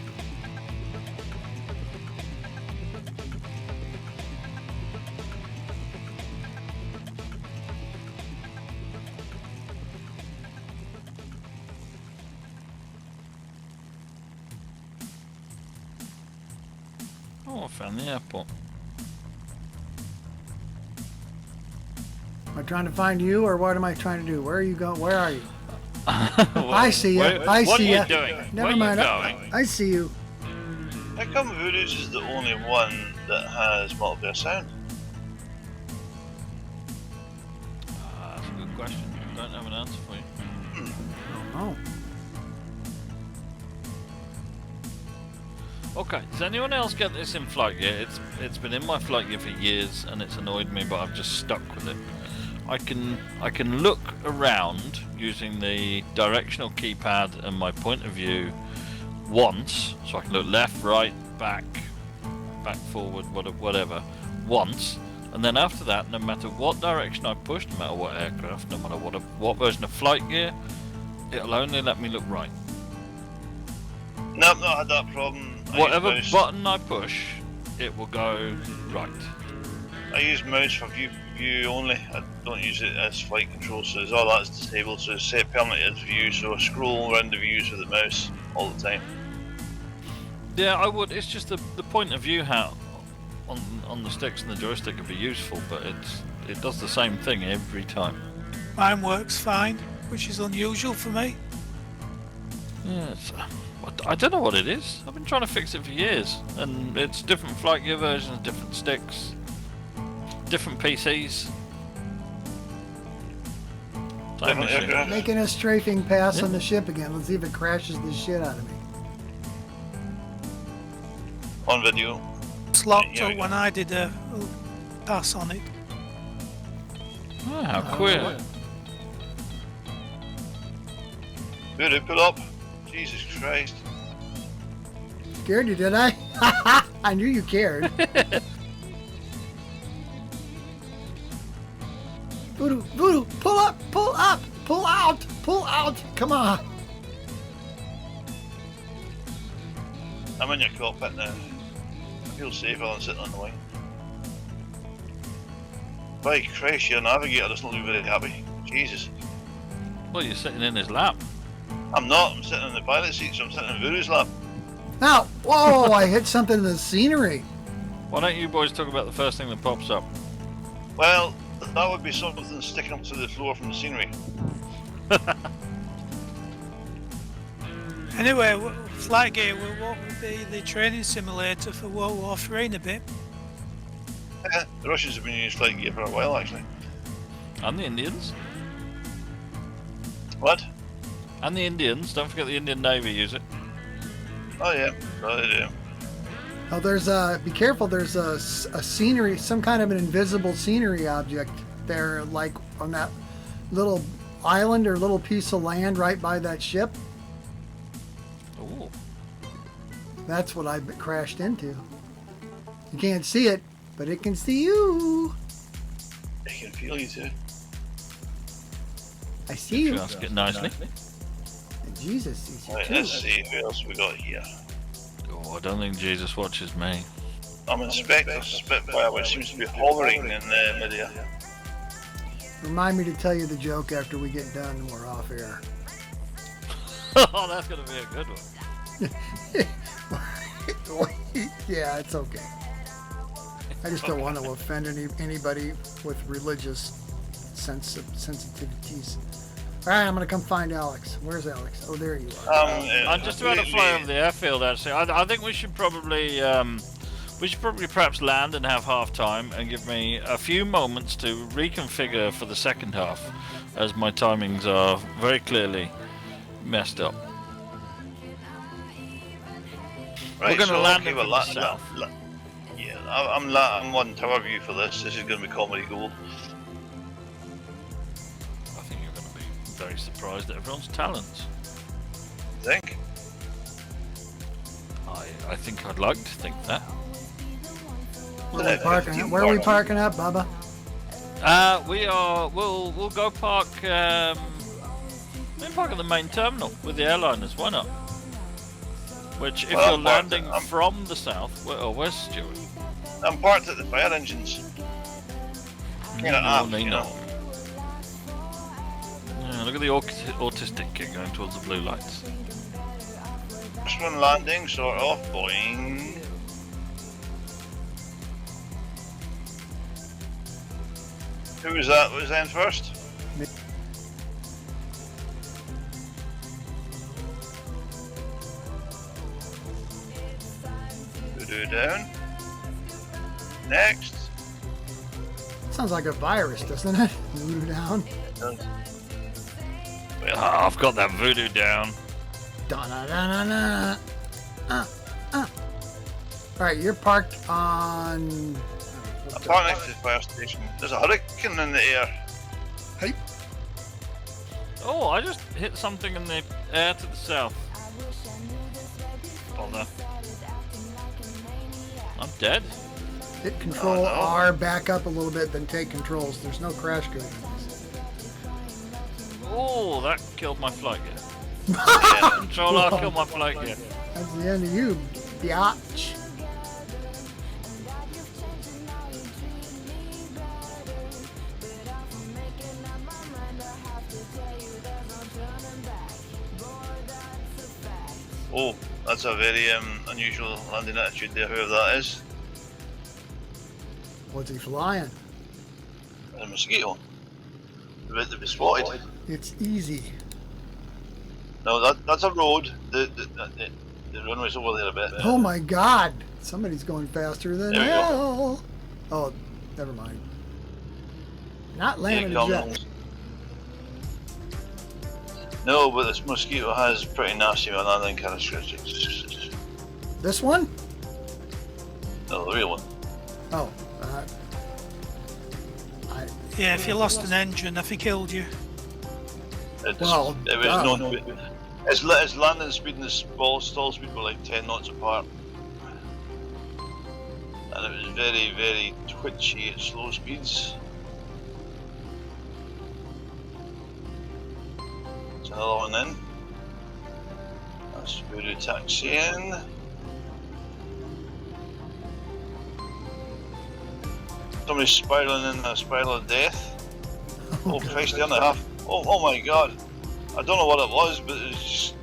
Speaker 3: Oh, I found the airport.
Speaker 2: Am I trying to find you, or what am I trying to do? Where are you going? Where are you? I see you. I
Speaker 3: What are
Speaker 2: see
Speaker 3: you
Speaker 2: you.
Speaker 3: doing?
Speaker 2: Never
Speaker 3: Where
Speaker 2: mind.
Speaker 3: Are you going?
Speaker 2: I see you.
Speaker 1: How come Voodoo's is the only one that has multiplayer sound?
Speaker 3: That's a good question. I don't have an answer for you.
Speaker 2: Oh.
Speaker 3: Okay, does anyone else get this in flight gear? It's been in my flight gear for years and it's annoyed me, but I've just stuck with it. I can look around using the directional keypad and my point of view once, so I can look left, right, back, forward, whatever, once, and then after that, no matter what direction I push, no matter what aircraft, no matter what version of flight gear, it'll only let me look right.
Speaker 1: No, I've not had that problem.
Speaker 3: Whatever button I push, it will go right.
Speaker 1: I use mouse for view only. I don't use it as flight control, so all that's disabled. So it's set permanently as view. So I scroll around the views with the mouse all the time.
Speaker 3: Yeah, I would. It's just the point of view how on the sticks and the joystick would be useful, but it does the same thing every time.
Speaker 5: Mine works fine, which is unusual for me.
Speaker 3: Yeah, I don't know what it is. I've been trying to fix it for years, and it's different flight gear versions, different sticks, different PCs. Time
Speaker 1: Different
Speaker 3: machine.
Speaker 1: aircraft.
Speaker 2: Making a strafing pass
Speaker 3: Yeah.
Speaker 2: on the ship again. Let's see if it crashes the shit out of me.
Speaker 1: On video.
Speaker 5: It's locked
Speaker 1: Yeah,
Speaker 5: up when I did a pass on it.
Speaker 3: Oh, how queer.
Speaker 1: Voodoo, pull up. Jesus Christ.
Speaker 2: Scared you, did I? I knew you cared. Voodoo, pull up, pull out. Come on.
Speaker 1: I'm in your cockpit now. I feel safer than sitting on the wing. By Christ, your navigator doesn't look very happy. Jesus.
Speaker 3: Well, you're sitting in his lap.
Speaker 1: I'm not. I'm sitting in the pilot seat, so I'm sitting in Voodoo's lap.
Speaker 2: Now, whoa, I hit something in the scenery.
Speaker 3: Why don't you boys talk about the first thing that pops up?
Speaker 1: Well, that would be something sticking up to the floor from the scenery.
Speaker 5: Anyway, FlightGate, what would be the training simulator for World War III in a bit?
Speaker 1: The Russians have been using flight gear for a while, actually.
Speaker 3: And the Indians.
Speaker 1: What?
Speaker 3: And the Indians. Don't forget the Indian Navy use it.
Speaker 1: Oh yeah, they do.
Speaker 2: Oh, there's be careful. There's a scenery, some kind of an invisible scenery object there, like on that little island or little piece of land right by that ship.
Speaker 3: Ooh.
Speaker 2: That's what I crashed into. You can't see it, but it can see you.
Speaker 1: They can feel you too.
Speaker 2: I see you.
Speaker 3: Ask it nicely.
Speaker 2: And Jesus sees you
Speaker 1: Right,
Speaker 2: too.
Speaker 1: let's see who else we got here.
Speaker 3: Oh, I don't think Jesus watches me.
Speaker 1: I'm inspecting Spitfire, which seems to be hovering in midair.
Speaker 2: Remind me to tell you the joke after we get done and we're off air.
Speaker 3: Oh, that's gonna be a good one.
Speaker 2: Yeah, it's okay. I just don't want to offend anybody with religious sensitivities. All right, I'm gonna come find Alex. Where's Alex? Oh, there you are.
Speaker 3: I'm just about to fly over the airfield. Actually, I think we should probably perhaps land and have half time and give me a few moments to reconfigure for the second half, as my timings are very clearly messed up.
Speaker 1: Right,
Speaker 3: We're going to
Speaker 1: so,
Speaker 3: land
Speaker 1: okay,
Speaker 3: in
Speaker 1: well,
Speaker 3: the south.
Speaker 1: Yeah, I'm on tower view for this. This is going to be comedy gold.
Speaker 3: I think you're going to be very surprised at everyone's talents.
Speaker 1: Think?
Speaker 3: I think I'd like to think that.
Speaker 2: Where are we parking up, Bubba?
Speaker 3: We'll go park. We'll park at the main terminal with the airliners. Why not? Which, if you're landing from the south, where's Stuart?
Speaker 1: I'm parked at the fire engines.
Speaker 3: No. Yeah, look at the autistic kid going towards the blue lights.
Speaker 1: First one landing, sort of. Boing. Who was that? Was in first? Voodoo down. Next.
Speaker 2: Sounds like a virus, doesn't it? Voodoo down.
Speaker 1: Well,
Speaker 3: I've got that voodoo down.
Speaker 2: Da-na-na-na-na. All right, you're parked on.
Speaker 1: I'm parked next to the fire station. There's a hurricane in the air.
Speaker 2: Hey.
Speaker 3: Oh, I just hit something in the air to the south. Bother. I'm dead.
Speaker 2: Hit Control
Speaker 1: Oh, no.
Speaker 2: R, back up a little bit, then take controls. There's no crash code.
Speaker 3: Oh, that killed my flight gear.
Speaker 1: Yeah.
Speaker 3: Control R killed my flight gear.
Speaker 2: That's the end of you, biatch.
Speaker 1: Oh, that's a very unusual landing attitude there, whoever that is.
Speaker 2: What's he flying?
Speaker 1: A mosquito. About to be spotted.
Speaker 2: It's easy.
Speaker 1: No, that's a road. The runway's over there a bit.
Speaker 2: Oh my God! Somebody's going faster than
Speaker 1: There we go.
Speaker 2: hell. Oh, never mind. Not
Speaker 1: Here
Speaker 2: landing
Speaker 1: it
Speaker 2: a
Speaker 1: comes.
Speaker 2: jet.
Speaker 1: No, but this mosquito has pretty nasty landing characteristics.
Speaker 2: This one?
Speaker 1: No, the real one.
Speaker 2: Oh,
Speaker 5: Yeah, if you lost an engine, I think killed you.
Speaker 1: It
Speaker 2: Well,
Speaker 1: was known to be. Its landing speed and its stall speed were like 10 knots apart. And it was very, very twitchy at slow speeds. There's another one in. That's Voodoo taxiing. Somebody's spiraling in a spiral of death. Oh Christ, they're in the half. Oh my God. I don't know what it was, but it's just...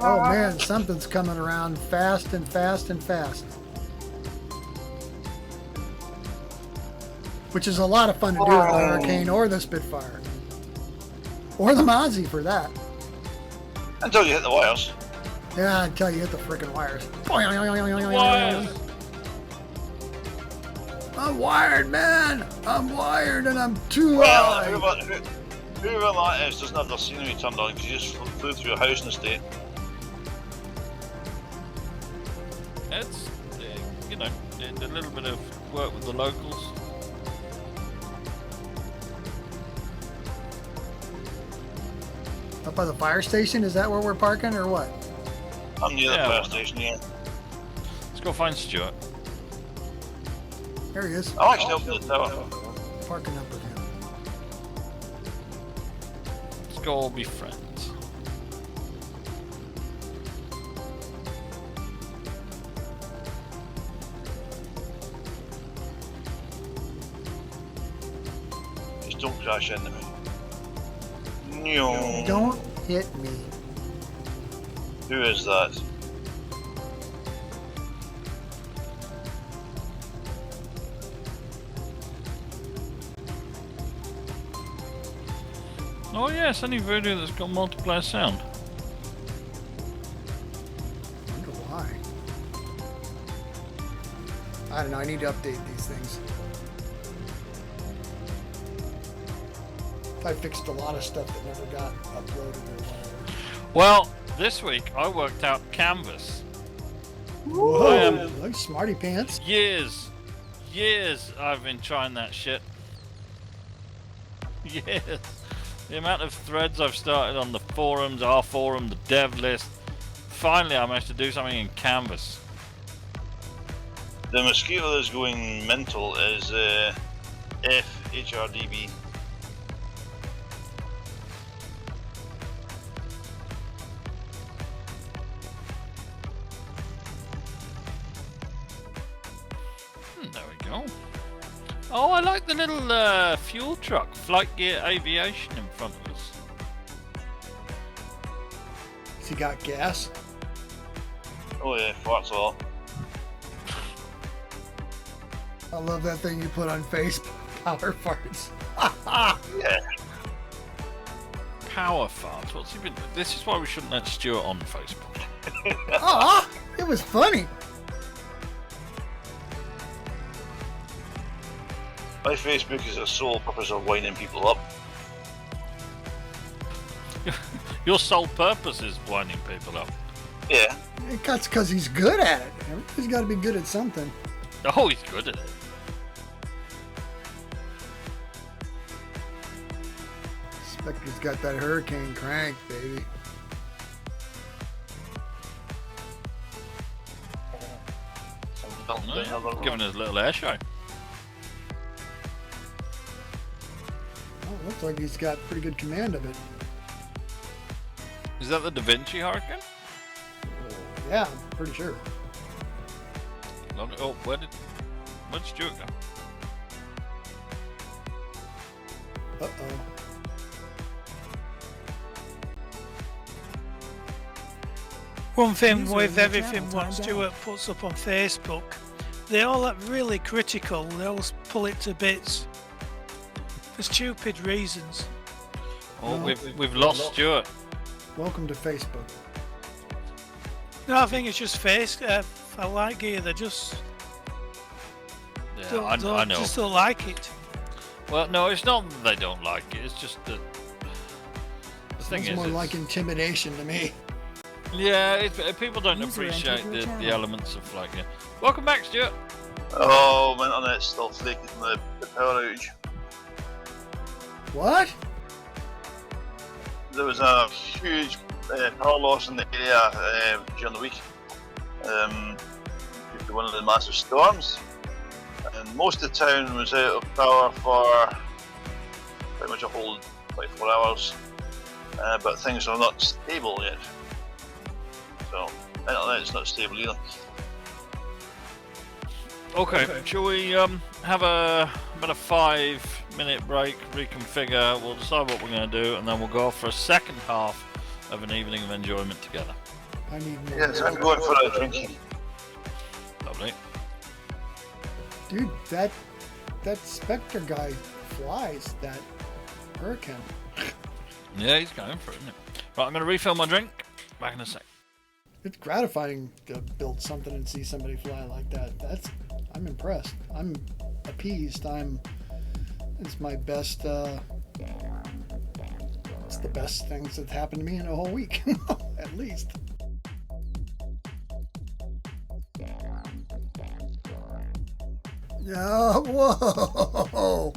Speaker 2: oh man, something's coming around fast and fast and fast. Which is a lot of fun to do in the Hurricane or the Spitfire. Or the Mozzie for that.
Speaker 1: Until you hit the wires.
Speaker 2: Yeah, until you hit the freaking wires.
Speaker 3: Wires.
Speaker 2: I'm wired, man! I'm wired and I'm too
Speaker 1: Well,
Speaker 2: high!
Speaker 1: whoever that is doesn't have their scenery turned on because you just flew through a housing estate.
Speaker 3: It's, you know, did a little bit of work with the locals.
Speaker 2: Up by the fire station? Is that where we're parking or what?
Speaker 1: I'm near
Speaker 3: Yeah,
Speaker 1: the fire
Speaker 3: well,
Speaker 1: station, yeah.
Speaker 3: Let's go find Stuart.
Speaker 2: There he is.
Speaker 1: I'm actually up in the tower.
Speaker 2: Parking up with him.
Speaker 3: go all be friends.
Speaker 1: Just don't crash into me. No.
Speaker 2: Don't hit me.
Speaker 1: Who is that?
Speaker 3: Oh yes, any video that's got multiplayer sound.
Speaker 2: I wonder why. I don't know. I need to update these things. I fixed a lot of stuff that never got uploaded or whatever.
Speaker 3: Well, this week I worked out Canvas.
Speaker 2: Whoa! Like smarty pants.
Speaker 3: Years I've been trying that shit. Years. The amount of threads I've started on the forums, our forum, the dev list. Finally I managed to do something in Canvas.
Speaker 1: The mosquito that's going mental is FHRDB.
Speaker 3: There we go. Oh, I like the little fuel truck, FlightGear Aviation in front of us.
Speaker 2: Has he got gas?
Speaker 1: Oh yeah, farts all.
Speaker 2: I love that thing you put on Facebook. Power farts.
Speaker 1: Yeah.
Speaker 3: Power farts. What's he been? This is why we shouldn't let Stuart on Facebook.
Speaker 2: Ah, it was funny.
Speaker 1: My Facebook is a sole purpose of winding people up.
Speaker 3: Your sole purpose is winding people up.
Speaker 1: Yeah.
Speaker 2: That's because he's good at it. Everybody's got to be good at something.
Speaker 3: Oh, he's good at it.
Speaker 2: Spectre's got that hurricane crank, baby.
Speaker 3: Giving us a little air show.
Speaker 2: Oh, looks like he's got pretty good command of it.
Speaker 3: Is that the Da Vinci Hurricane?
Speaker 2: Yeah, I'm pretty sure.
Speaker 3: Oh, where did Stuart go?
Speaker 2: Uh-oh.
Speaker 5: One thing
Speaker 4: User
Speaker 5: with
Speaker 4: in your
Speaker 5: everything
Speaker 4: channel
Speaker 5: what
Speaker 4: timed
Speaker 5: Stuart puts up on Facebook, they all are really critical. They always pull it to bits for stupid reasons.
Speaker 3: Oh,
Speaker 2: No.
Speaker 3: we've lost Stuart.
Speaker 2: Welcome to Facebook.
Speaker 5: No, I think it's just face. I like gear. They just
Speaker 3: Yeah, I know.
Speaker 5: just don't like it.
Speaker 3: Well, no, it's not that they don't like it. It's just that the thing
Speaker 2: It's
Speaker 3: is,
Speaker 2: more like intimidation to me.
Speaker 3: yeah, people don't
Speaker 4: User
Speaker 3: appreciate
Speaker 4: entered your
Speaker 3: the
Speaker 4: channel.
Speaker 3: elements of like. Yeah. Welcome back, Stuart.
Speaker 1: Oh, my internet's still flaking from the power outage.
Speaker 2: What?
Speaker 1: There was a huge power loss in the area during the week due to one of the massive storms, and most of the town was out of power for pretty much a whole 24 hours, but things are not stable yet, so internet's not stable either.
Speaker 3: Okay, shall we have about a 5-minute break, reconfigure, we'll decide what we're going to do, and then we'll go off for a second half of an evening of enjoyment together.
Speaker 2: I need more.
Speaker 1: Yes, I'm going for a drinking.
Speaker 3: Lovely.
Speaker 2: Dude, that Spectre guy flies that hurricane.
Speaker 3: Yeah, he's going for it, isn't it? Right, I'm going to refill my drink. Back in a sec.
Speaker 2: It's gratifying to build something and see somebody fly like that. I'm impressed. I'm appeased. It's my best, it's the best things that's happened to me in a whole week, at least. Yeah, whoa.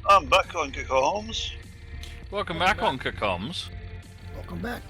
Speaker 1: I'm back on Holmes.
Speaker 3: Welcome back on Kacoms.
Speaker 2: Welcome back.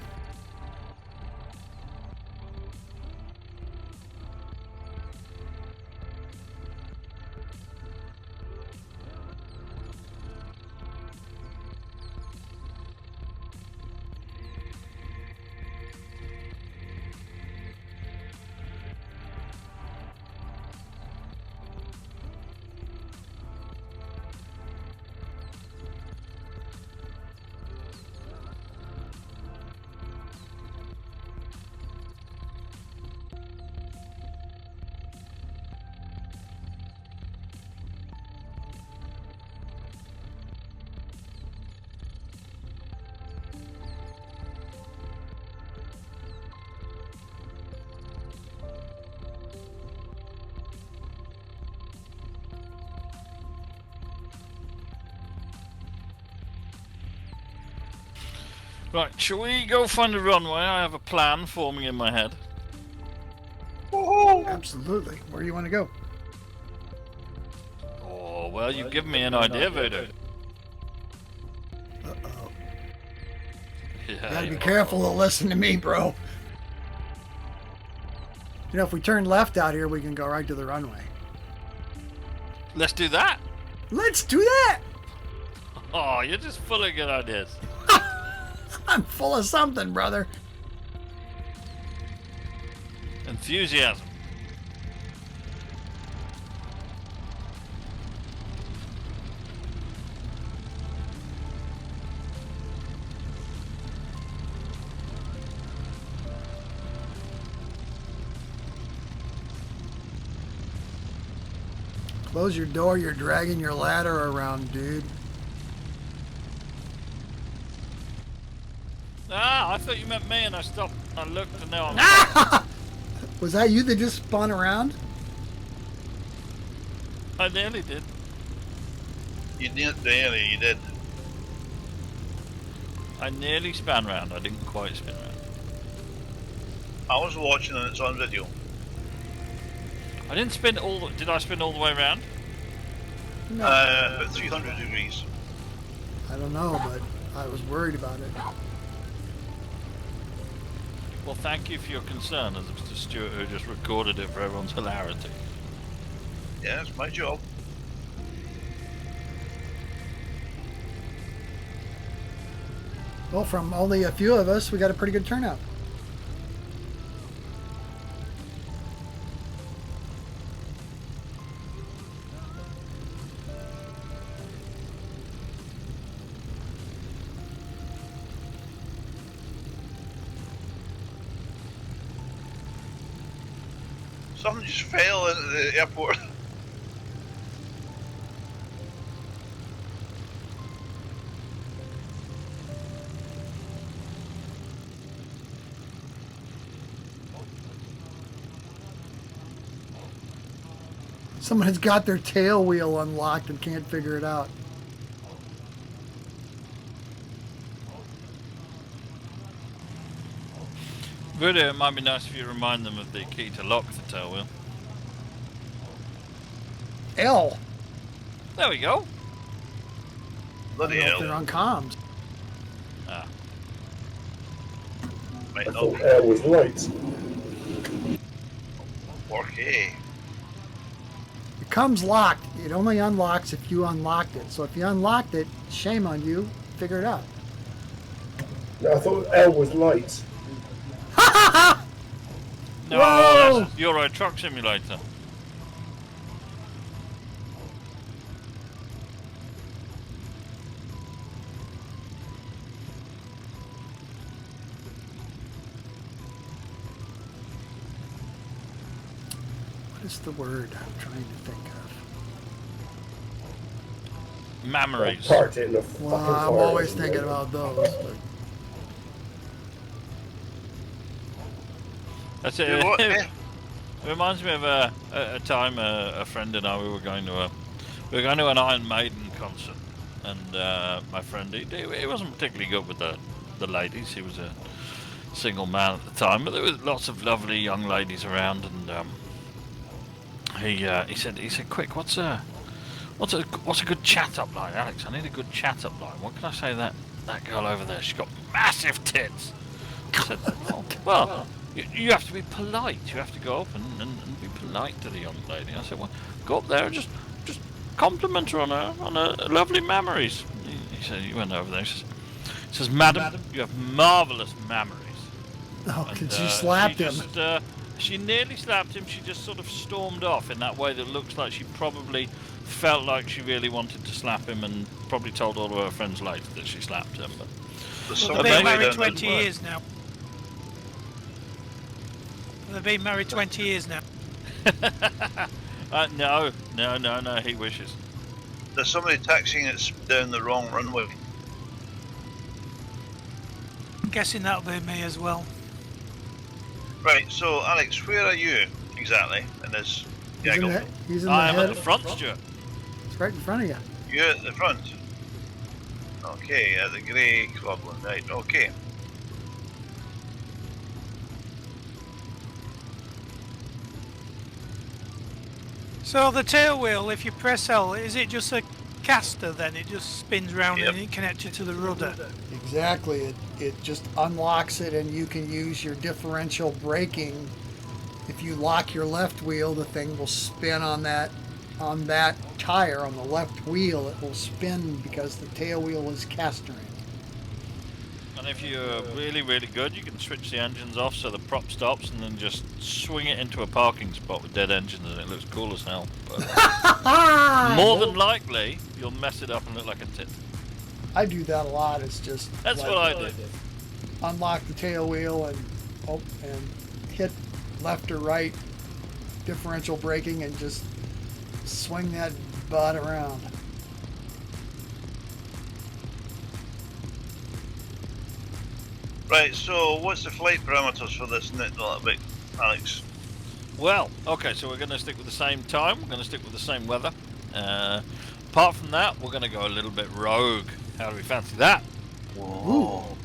Speaker 3: Right, shall we go find a runway? I have a plan forming in my head.
Speaker 2: Absolutely. Where do you want to go?
Speaker 3: Oh, well, you've given me an idea, Voodoo.
Speaker 2: Uh-oh.
Speaker 3: Yeah,
Speaker 2: Gotta be careful to listen to me, bro. You know, if we turn left out here, we can go right to the runway.
Speaker 3: Let's do that.
Speaker 2: Let's do that!
Speaker 3: Oh, you're just full of good ideas.
Speaker 2: I'm full of something, brother.
Speaker 3: Enthusiasm.
Speaker 2: Close your door, you're dragging your ladder around, dude.
Speaker 3: Ah, I thought you meant me, and I stopped. I looked, and now I'm.
Speaker 2: Was that you that just spun around?
Speaker 3: I nearly did.
Speaker 1: You didn't really, you did.
Speaker 3: I nearly span round. I didn't quite spin round.
Speaker 1: I was watching and it's on video.
Speaker 3: I didn't spin all. Did I spin all the way around?
Speaker 2: No.
Speaker 1: About 300 degrees.
Speaker 2: I don't know, but I was worried about it.
Speaker 3: Well, thank you for your concern, as Mr. Stewart, who just recorded it for everyone's hilarity.
Speaker 1: Yeah, it's my job.
Speaker 2: Well, from only a few of us, we got a pretty good turnout.
Speaker 1: Something just fell into the airport.
Speaker 2: Someone's got their tail wheel unlocked and can't figure it out.
Speaker 3: Voodoo, it might be nice if you remind them of the key to lock the tail wheel.
Speaker 2: L.
Speaker 3: There we go.
Speaker 2: I
Speaker 1: Bloody
Speaker 2: don't know if
Speaker 1: hell.
Speaker 2: they're on comms.
Speaker 3: Ah.
Speaker 1: Might
Speaker 7: I
Speaker 1: not
Speaker 7: thought
Speaker 1: be.
Speaker 7: air was light.
Speaker 1: Okay.
Speaker 2: It comes locked. It only unlocks if you unlocked it. So if you unlocked it, shame on you. Figure it out.
Speaker 7: No, I thought air was light.
Speaker 3: No,
Speaker 2: Whoa!
Speaker 3: that's Euro Truck Simulator.
Speaker 2: What is the word I'm trying to think of?
Speaker 3: Memories.
Speaker 7: Parked it in a fucking
Speaker 2: Well, I'm
Speaker 7: fire.
Speaker 2: always thinking about those. But
Speaker 3: That's
Speaker 1: You
Speaker 3: it.
Speaker 1: know what,
Speaker 3: It
Speaker 1: eh?
Speaker 3: reminds me of a time a friend and I we were going to an Iron Maiden concert, and my friend he wasn't particularly good with the ladies. He was a single man at the time, but there was lots of lovely young ladies around, and he said, "Quick, what's What's a good chat up line, Alex? I need a good chat up line. What can I say that girl over there? She's got massive tits. I said, oh, well, you have to be polite. You have to go up and be polite to the young lady. I said, well, go up there and just compliment her on her lovely memories. He said, he went over there. He says, Madam, you have marvellous memories.
Speaker 2: Oh, because she slapped him.
Speaker 3: She nearly slapped him. She just sort of stormed off in that way that looks like she probably felt like she really wanted to slap him, and probably told all of her friends later that she slapped him. But
Speaker 5: they've been married 20 years now. They've been married 20 years now.
Speaker 3: No, he wishes.
Speaker 1: There's somebody taxiing it down the wrong runway.
Speaker 5: I'm guessing that'll be me as well.
Speaker 1: Right, so Alex, where are you exactly in this gaggle?
Speaker 2: He's in the
Speaker 3: I'm
Speaker 2: head.
Speaker 3: at the front, Stuart.
Speaker 2: It's right in front of you.
Speaker 1: You're at the front. Okay, at the grey club one, right, okay.
Speaker 5: So the tail wheel, if you press L, is it just a caster then? It just spins round and it connects you to the rudder?
Speaker 2: Exactly. It just unlocks it, and you can use your differential braking. If you lock your left wheel, the thing will spin on that tire on the left wheel. It will spin because the tail wheel is castering.
Speaker 3: And if you're really, really good, you can switch the engines off so the prop stops and then just swing it into a parking spot with dead engines, and it looks cool as hell. But more than likely, you'll mess it up and look like a tit.
Speaker 2: I do that a lot. It's just
Speaker 3: That's what I do.
Speaker 2: Unlock the tail wheel and hit left or right differential braking and just swing that butt around.
Speaker 1: Right, so what's the flight parameters for this little bit, Alex?
Speaker 3: Well, okay, so we're going to stick with the same time. We're going to stick with the same weather. Apart from that, we're going to go a little bit rogue. How do we fancy that?
Speaker 1: Whoa.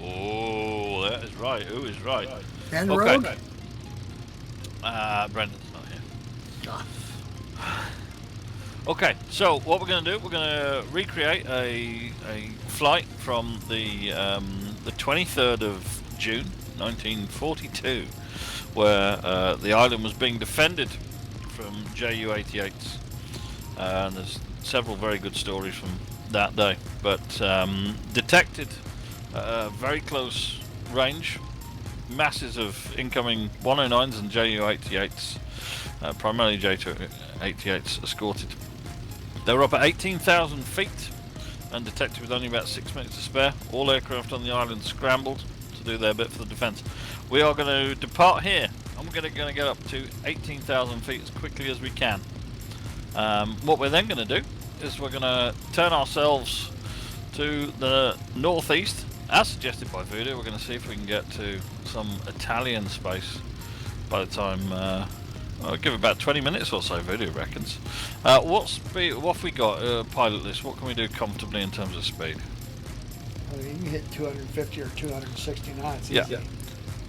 Speaker 3: Oh, that is right. Who is right?
Speaker 2: And
Speaker 3: Okay.
Speaker 2: rogue?
Speaker 3: Brendan's not here. Okay, so what we're going to do, we're going to recreate a flight from the 23rd of June 1942, where the island was being defended from Ju-88s, and there's several very good stories from that day, but detected very close range masses of incoming 109s and Ju-88s, primarily Ju-88s escorted. They were up at 18,000 feet and detected with only about 6 minutes to spare. All aircraft on the island scrambled to do their bit for the defence. We are going to depart here, and we're going to get up to 18,000 feet as quickly as we can. What we're then going to do is we're going to turn ourselves to the northeast, as suggested by Voodoo. We're going to see if we can get to some Italian space by the time... I'll give it about 20 minutes or so, Voodoo reckons. What have we got? Pilot list, what can we do comfortably in terms of speed?
Speaker 2: Well, you can hit 250 or 260 knots.
Speaker 3: Yeah.
Speaker 2: Easy.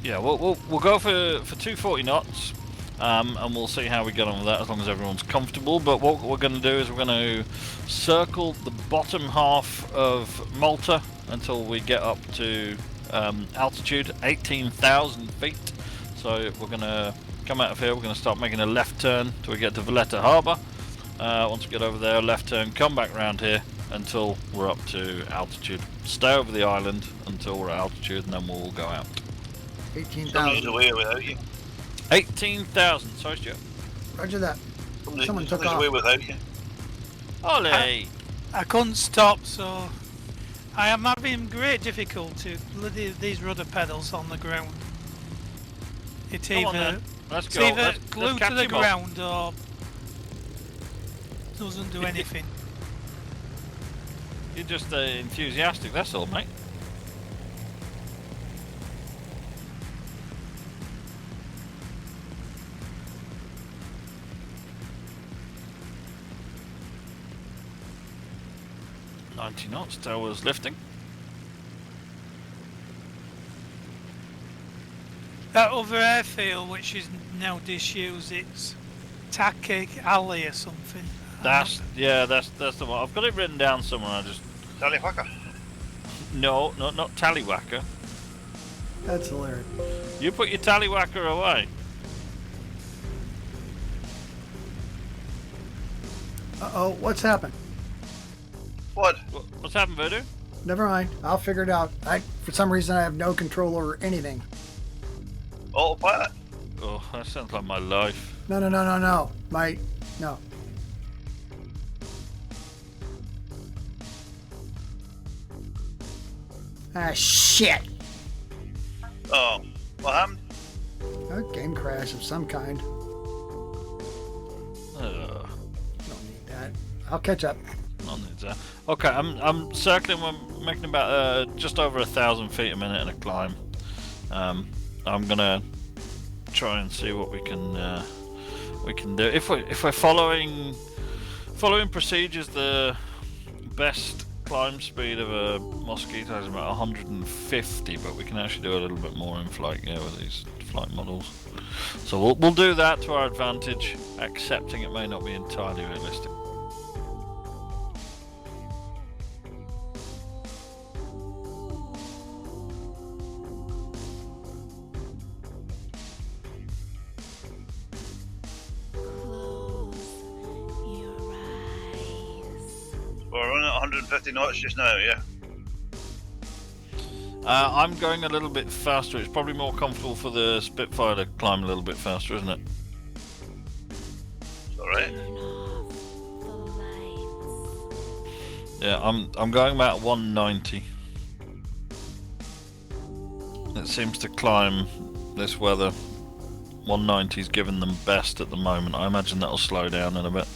Speaker 3: Yeah, we'll go for 240 knots, and we'll see how we get on with that as long as everyone's comfortable. But what we're going to do is we're going to circle the bottom half of Malta until we get up to altitude 18,000 feet. So we're going to come out of here, we're going to start making a left turn till we get to Valletta Harbour. Once we get over there, left turn, come back round here until we're up to altitude. Stay over the island until we're at altitude, and then we'll go out.
Speaker 1: 18,000 away without you.
Speaker 3: 18,000, sorry Stuart.
Speaker 2: Roger that. Someone took
Speaker 1: Somebody's
Speaker 2: off.
Speaker 1: away without you.
Speaker 3: Ollie!
Speaker 5: I couldn't stop, so I am having great difficulty with these rudder pedals on the ground. It's
Speaker 3: Come on
Speaker 5: either,
Speaker 3: then. Let's
Speaker 5: it's
Speaker 3: go.
Speaker 5: either
Speaker 3: Let's
Speaker 5: glued
Speaker 3: catch
Speaker 5: to the
Speaker 3: him up.
Speaker 5: ground or doesn't do anything.
Speaker 3: You're just enthusiastic, that's all, mate. .90 knots, towers lifting.
Speaker 5: That other airfield, which is now disused, it's Taki Alley or something.
Speaker 3: That's the one. I've got it written down somewhere. I just
Speaker 1: Tallywhacker.
Speaker 3: no, not tallywhacker.
Speaker 2: That's hilarious.
Speaker 3: You put your tallywhacker away.
Speaker 2: Uh-oh, what's happened?
Speaker 1: What?
Speaker 3: What's happened, Voodoo?
Speaker 2: Never mind. I'll figure it out. For some reason, I have no control over anything.
Speaker 1: Autopilot?
Speaker 3: Oh, that sounds like my life.
Speaker 2: No. No. Ah, shit.
Speaker 1: Oh, what happened?
Speaker 2: A game crash of some kind.
Speaker 3: Ugh.
Speaker 2: Don't need that. I'll catch up.
Speaker 3: Okay, I'm circling. We're making about just over 1,000 feet a minute in a climb. I'm gonna try and see what we can do. If we're following procedures, the best climb speed of a Mosquito is about 150, but we can actually do a little bit more in flight, with these flight models. So we'll do that to our advantage, accepting it may not be entirely realistic.
Speaker 1: We're running at 150 knots just now, yeah?
Speaker 3: I'm going a little bit faster. It's probably more comfortable for the Spitfire to climb a little bit faster, isn't it?
Speaker 1: It's alright.
Speaker 3: Yeah, I'm going about 190. It seems to climb this weather. 190's given them best at the moment. I imagine that'll slow down in a bit.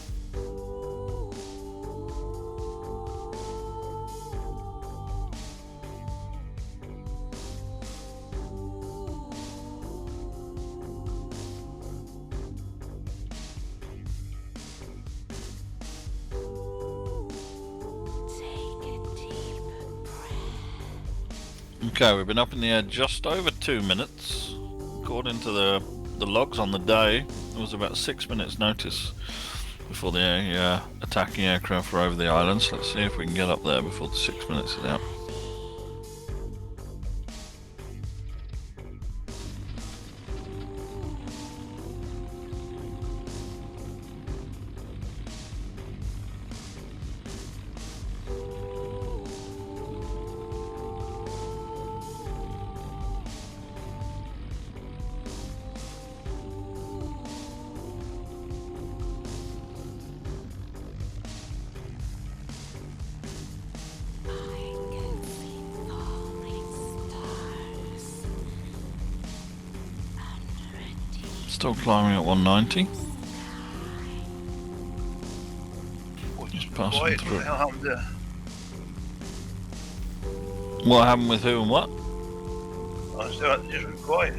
Speaker 3: Okay, we've been up in the air just over 2 minutes. According to the logs on the day, there was about 6 minutes notice before the attacking aircraft were over the islands. Let's see if we can get up there before the 6 minutes is out. Still climbing at 190. Just passing
Speaker 1: Quiet,
Speaker 3: through.
Speaker 1: what the hell happened there?
Speaker 3: What happened with who and what?
Speaker 1: I still just went quiet.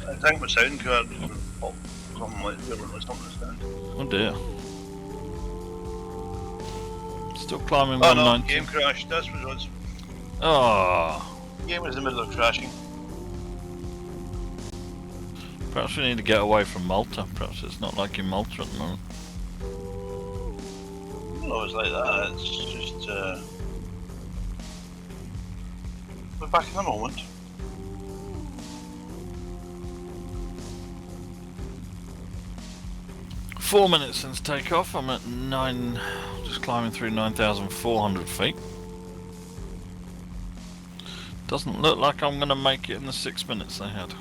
Speaker 1: I think my sound card just went pop. Something like that.
Speaker 3: Oh dear. Still climbing
Speaker 1: Oh no,
Speaker 3: 190.
Speaker 1: game crashed. That's what it was.
Speaker 3: Oh,
Speaker 1: Game was in the middle of crashing.
Speaker 3: perhaps we need to get away from Malta. Perhaps it's not like in Malta at the moment.
Speaker 1: No, it's like that. It's just. We're back in a moment.
Speaker 3: Four minutes since takeoff. I'm at just climbing through 9,400 feet. Doesn't look like I'm going to make it in the 6 minutes they had.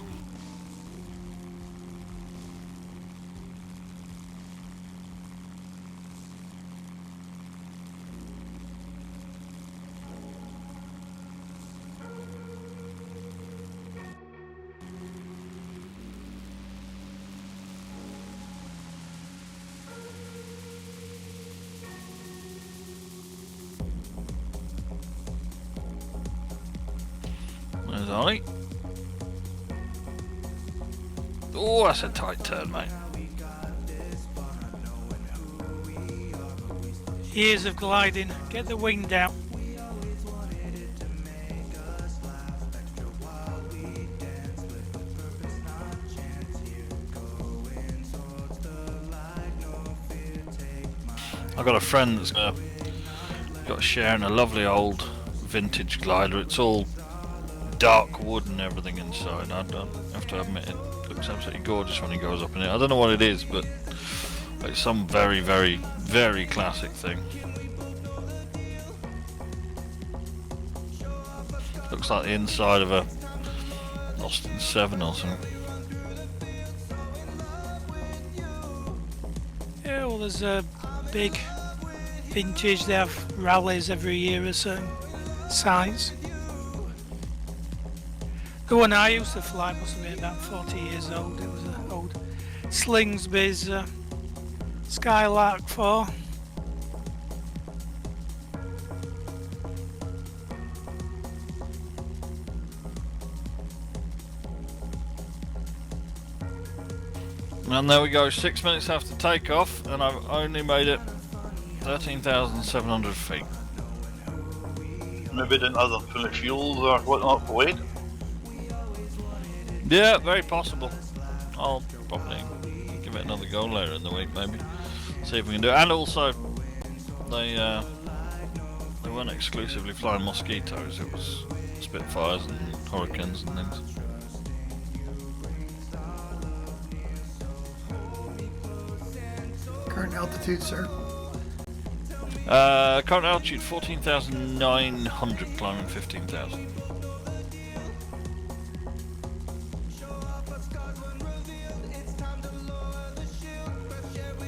Speaker 3: There's Ollie. Oh, that's a tight turn, mate.
Speaker 5: Years of gliding. Get the wing down.
Speaker 3: I've got a friend that's got sharing a lovely old vintage glider. It's all dark wood and everything inside. I have to admit, it looks absolutely gorgeous when he goes up in it. I don't know what it is, but it's some very, very, very classic thing. Looks like the inside of a Lost in 7 or something.
Speaker 5: Yeah, well, there's a big vintage. They have rallies every year a certain size. The one I used to fly must have been about 40 years old. It was an old Slingsby's Skylark 4.
Speaker 3: And there we go, 6 minutes after takeoff, and I've only made it 13,700 feet.
Speaker 1: Maybe didn't have the full of fuel or whatnot for weight.
Speaker 3: Yeah, very possible. I'll probably give it another go later in the week, maybe. See if we can do it. And also, they weren't exclusively flying Mosquitoes, it was Spitfires and Hurricanes and things.
Speaker 2: Current altitude, sir?
Speaker 3: Current altitude 14,900, climbing 15,000.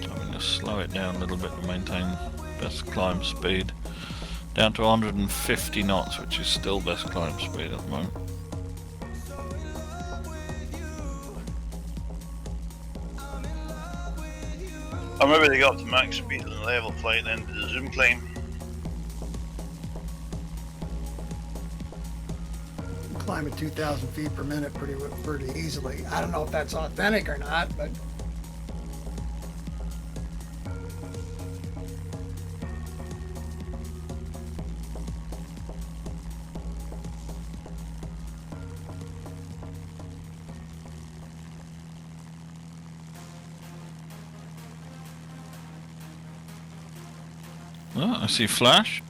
Speaker 3: I'm going to slow it down a little bit to maintain best climb speed. Down to 150 knots, which is still best climb speed at the moment.
Speaker 1: Or maybe they got up to max speed and level flight and then did the zoom climb.
Speaker 2: Climb at 2,000 feet per minute pretty easily. I don't know if that's authentic or not, but
Speaker 3: Oh, I see flash.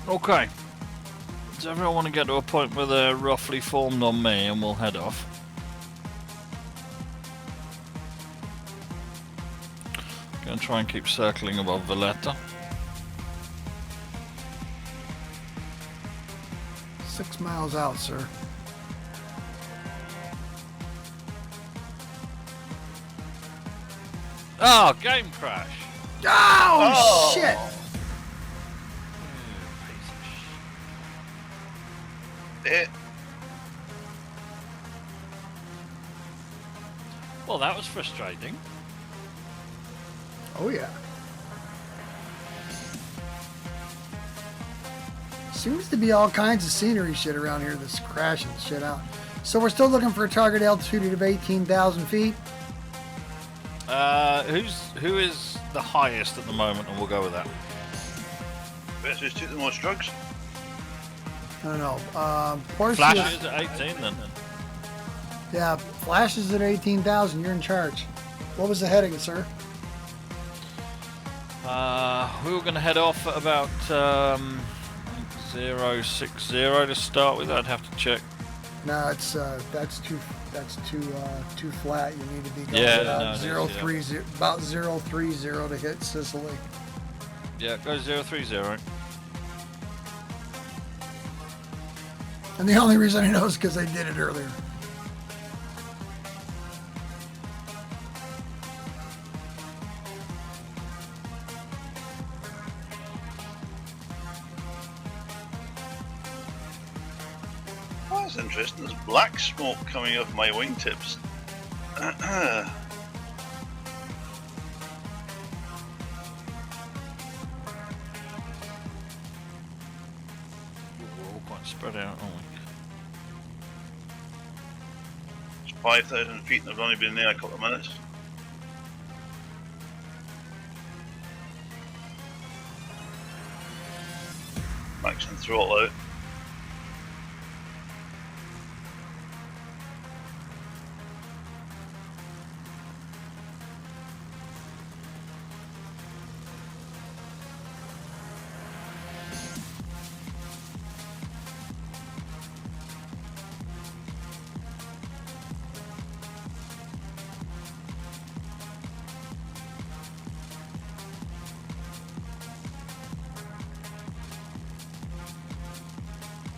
Speaker 3: Okay. Does everyone want to get to a point where they're roughly formed on me and we'll head off? Gonna try and keep circling above Valletta.
Speaker 2: 6 miles out, sir.
Speaker 3: Oh, game crash!
Speaker 2: Oh, shit!
Speaker 1: Eh,
Speaker 3: Well, that was frustrating.
Speaker 2: Oh, yeah. Seems to be all kinds of scenery shit around here that's crashing shit out. So we're still looking for a target altitude of 18,000 feet.
Speaker 3: Who is the highest at the moment, and we'll go with that.
Speaker 1: best just took the most drugs.
Speaker 2: I don't know. Horseshoe-
Speaker 3: Flash is at 18 then.
Speaker 2: Yeah, Flash is at 18,000. You're in charge. What was the heading, sir?
Speaker 3: We were going to head off at about 060 to start with. I'd have to check.
Speaker 2: No, it's that's too flat. You need to be going
Speaker 3: Yeah,
Speaker 2: about
Speaker 3: no, it is,
Speaker 2: 030 about 030 to hit Sicily.
Speaker 3: Yeah, go 030.
Speaker 2: And the only reason I know is because I did it earlier.
Speaker 1: Oh, that's interesting. There's black smoke coming off my wingtips.
Speaker 3: We're all quite spread out, aren't we?
Speaker 1: It's 5,000 feet and I've only been there a couple of minutes. Maxing throttle out.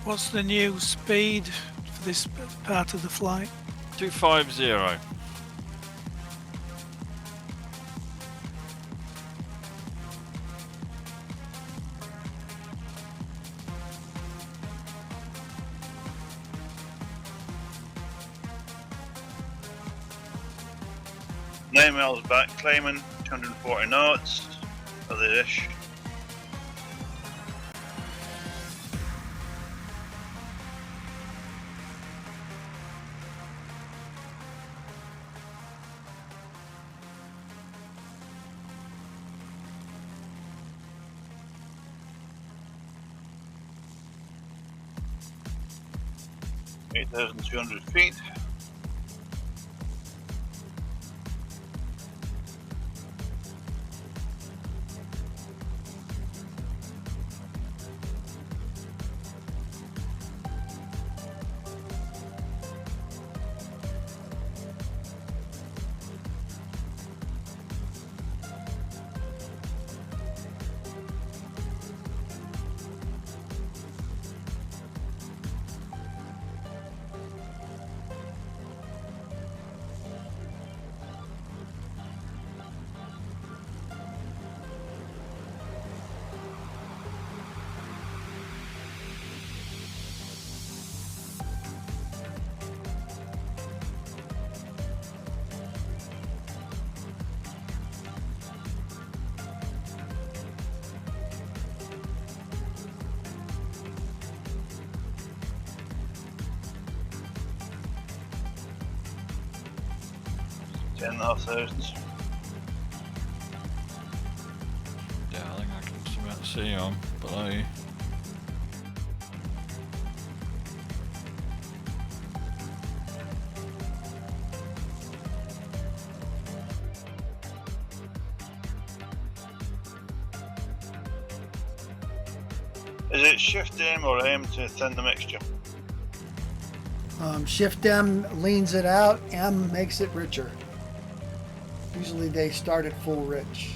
Speaker 5: What's the new speed for this part of the flight?
Speaker 3: 250.
Speaker 1: Nine miles back, climbing 240 knots. Other-ish. Eight 8,200 feet. Ten and a half thousand.
Speaker 3: Yeah, I think I can just about see on below.
Speaker 1: Is it shift M or M to thin the mixture?
Speaker 2: Shift M leans it out, M makes it richer. Usually they start at full rich.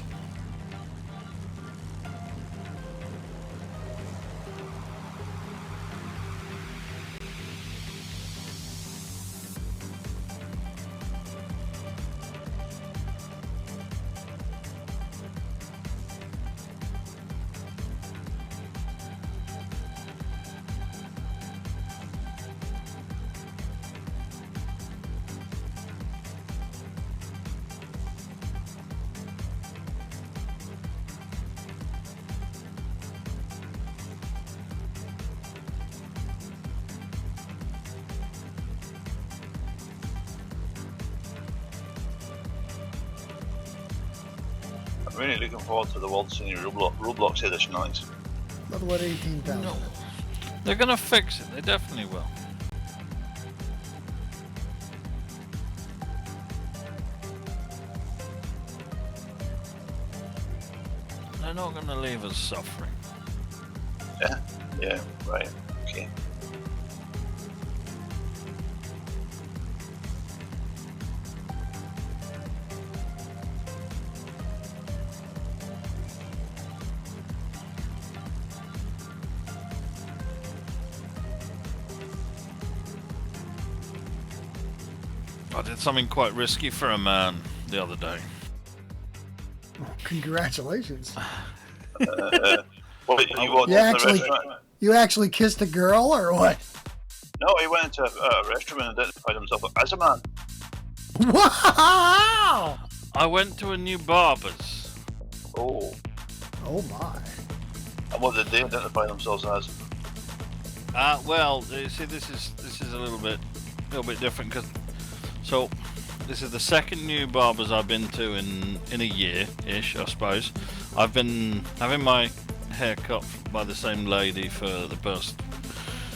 Speaker 1: I'm really looking forward to the World Senior Roblox edition, Alex.
Speaker 2: Level at 18,000.
Speaker 3: No. They're gonna fix it, they definitely will. They're not gonna leave us suffering.
Speaker 1: Yeah, right, okay.
Speaker 3: I did something quite risky for a man the other day.
Speaker 2: Congratulations.
Speaker 1: What, you walked
Speaker 2: Yeah,
Speaker 1: into the
Speaker 2: actually-
Speaker 1: restaurant?
Speaker 2: You actually kissed a girl or what?
Speaker 1: No, he went into a restaurant and identified himself as a man.
Speaker 2: Wow!
Speaker 3: I went to a new barber's.
Speaker 1: Oh,
Speaker 2: Oh my.
Speaker 1: and what did they identify themselves as?
Speaker 3: Well, you see, this is a little bit different because this is the second new barber's I've been to in a year-ish, I suppose. I've been having my hair cut by the same lady for the past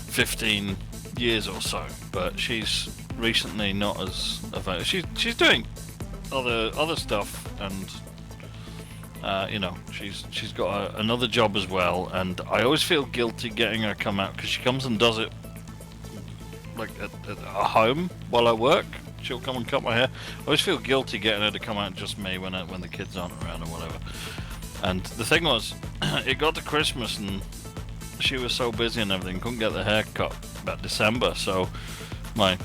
Speaker 3: 15 years or so, but she's recently not as available. She's doing other stuff, and she's got another job as well, and I always feel guilty getting her come out because she comes and does it like at home while I work. She'll come and cut my hair. I always feel guilty getting her to come out just me when the kids aren't around or whatever. And the thing was, it got to Christmas and she was so busy and everything, couldn't get the hair cut about December. So I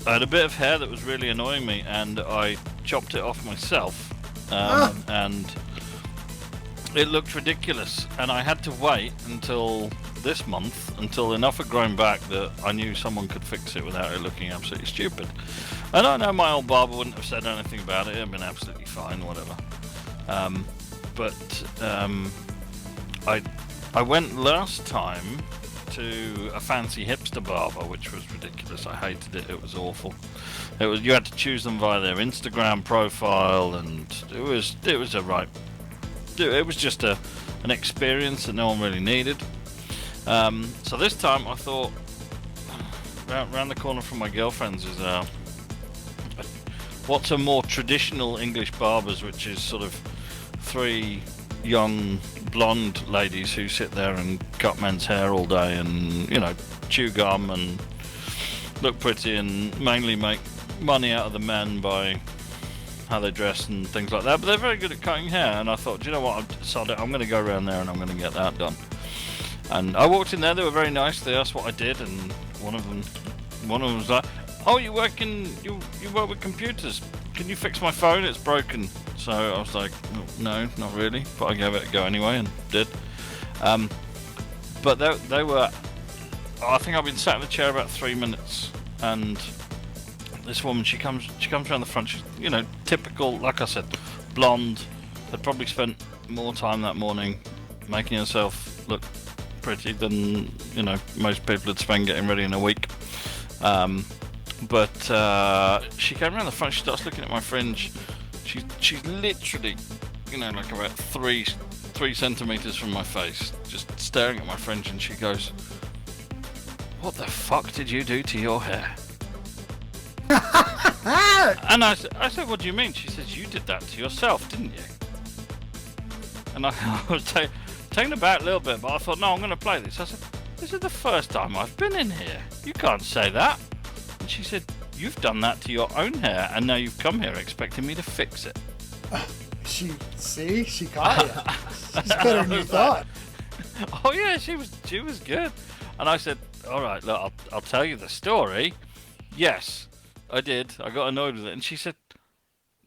Speaker 3: had a bit of hair that was really annoying me, and I chopped it off myself, and it looked ridiculous. And I had to wait until this month, until enough had grown back that I knew someone could fix it without it looking absolutely stupid. And I know my old barber wouldn't have said anything about it; it'd been absolutely fine, whatever. I went last time to a fancy hipster barber, which was ridiculous. I hated it. It was awful. You had to choose them via their Instagram profile, and it was a right. It was just an experience that no one really needed. So this time I thought, round the corner from my girlfriend's is what's a more traditional English barbers, which is sort of 3 young blonde ladies who sit there and cut men's hair all day and, you know, chew gum and look pretty and mainly make money out of the men by how they dress and things like that. But they're very good at cutting hair, and I thought, do you know what, I'm going to go around there and I'm going to get that done. And I walked in there, they were very nice. They asked what I did, and one of them was like, oh, you work with computers, can you fix my phone, it's broken. So I was like, no, not really, but I gave it a go anyway and did. But they were, I think I've been sat in the chair about 3 minutes, and this woman, she comes around the front. She's, you know, typical, like I said, blonde. Had probably spent more time that morning making herself look pretty than, you know, most people would spend getting ready in a week. But she came around the front. She starts looking at my fringe. She's literally, you know, like about 3 centimeters from my face, just staring at my fringe, and she goes, "What the fuck did you do to your hair?" And I said, "What do you mean?" She says, "You did that to yourself, didn't you?" And I was taken aback a little bit, but I thought, no, I'm going to play this. I said, "This is the first time I've been in here. You can't say that." And she said, "You've done that to your own hair, and now you've come here expecting me to fix it."
Speaker 2: She caught you. She's better than you thought.
Speaker 3: Oh yeah, she was good. And I said, "All right, look, I'll tell you the story." Yes, I did. I got annoyed with it, and she said,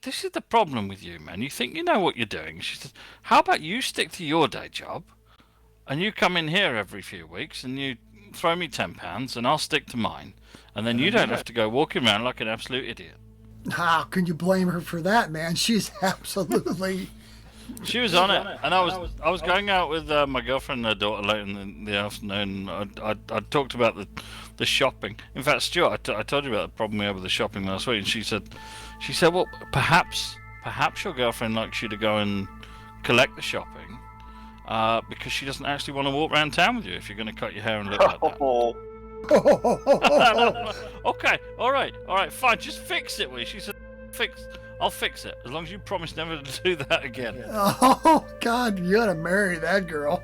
Speaker 3: "This is the problem with you, man. You think you know what you're doing." She said, "How about you stick to your day job, and you come in here every few weeks, and you throw me £10, and I'll stick to mine, and then you don't have to go walking around like an absolute idiot."
Speaker 2: How can you blame her for that, man? She's absolutely.
Speaker 3: She was on it, and I was going out with my girlfriend and her daughter late in the afternoon. I talked about the shopping. In fact, Stuart, I told you about the problem we had with the shopping last week, and she said, "Well, perhaps your girlfriend likes you to go and collect the shopping, because she doesn't actually want to walk around town with you if you're going to cut your hair and look like that." Okay, all right, fine, just fix it, will you? She said, I'll fix it, as long as you promise never to do that again.
Speaker 2: Oh, God, you gotta marry that girl.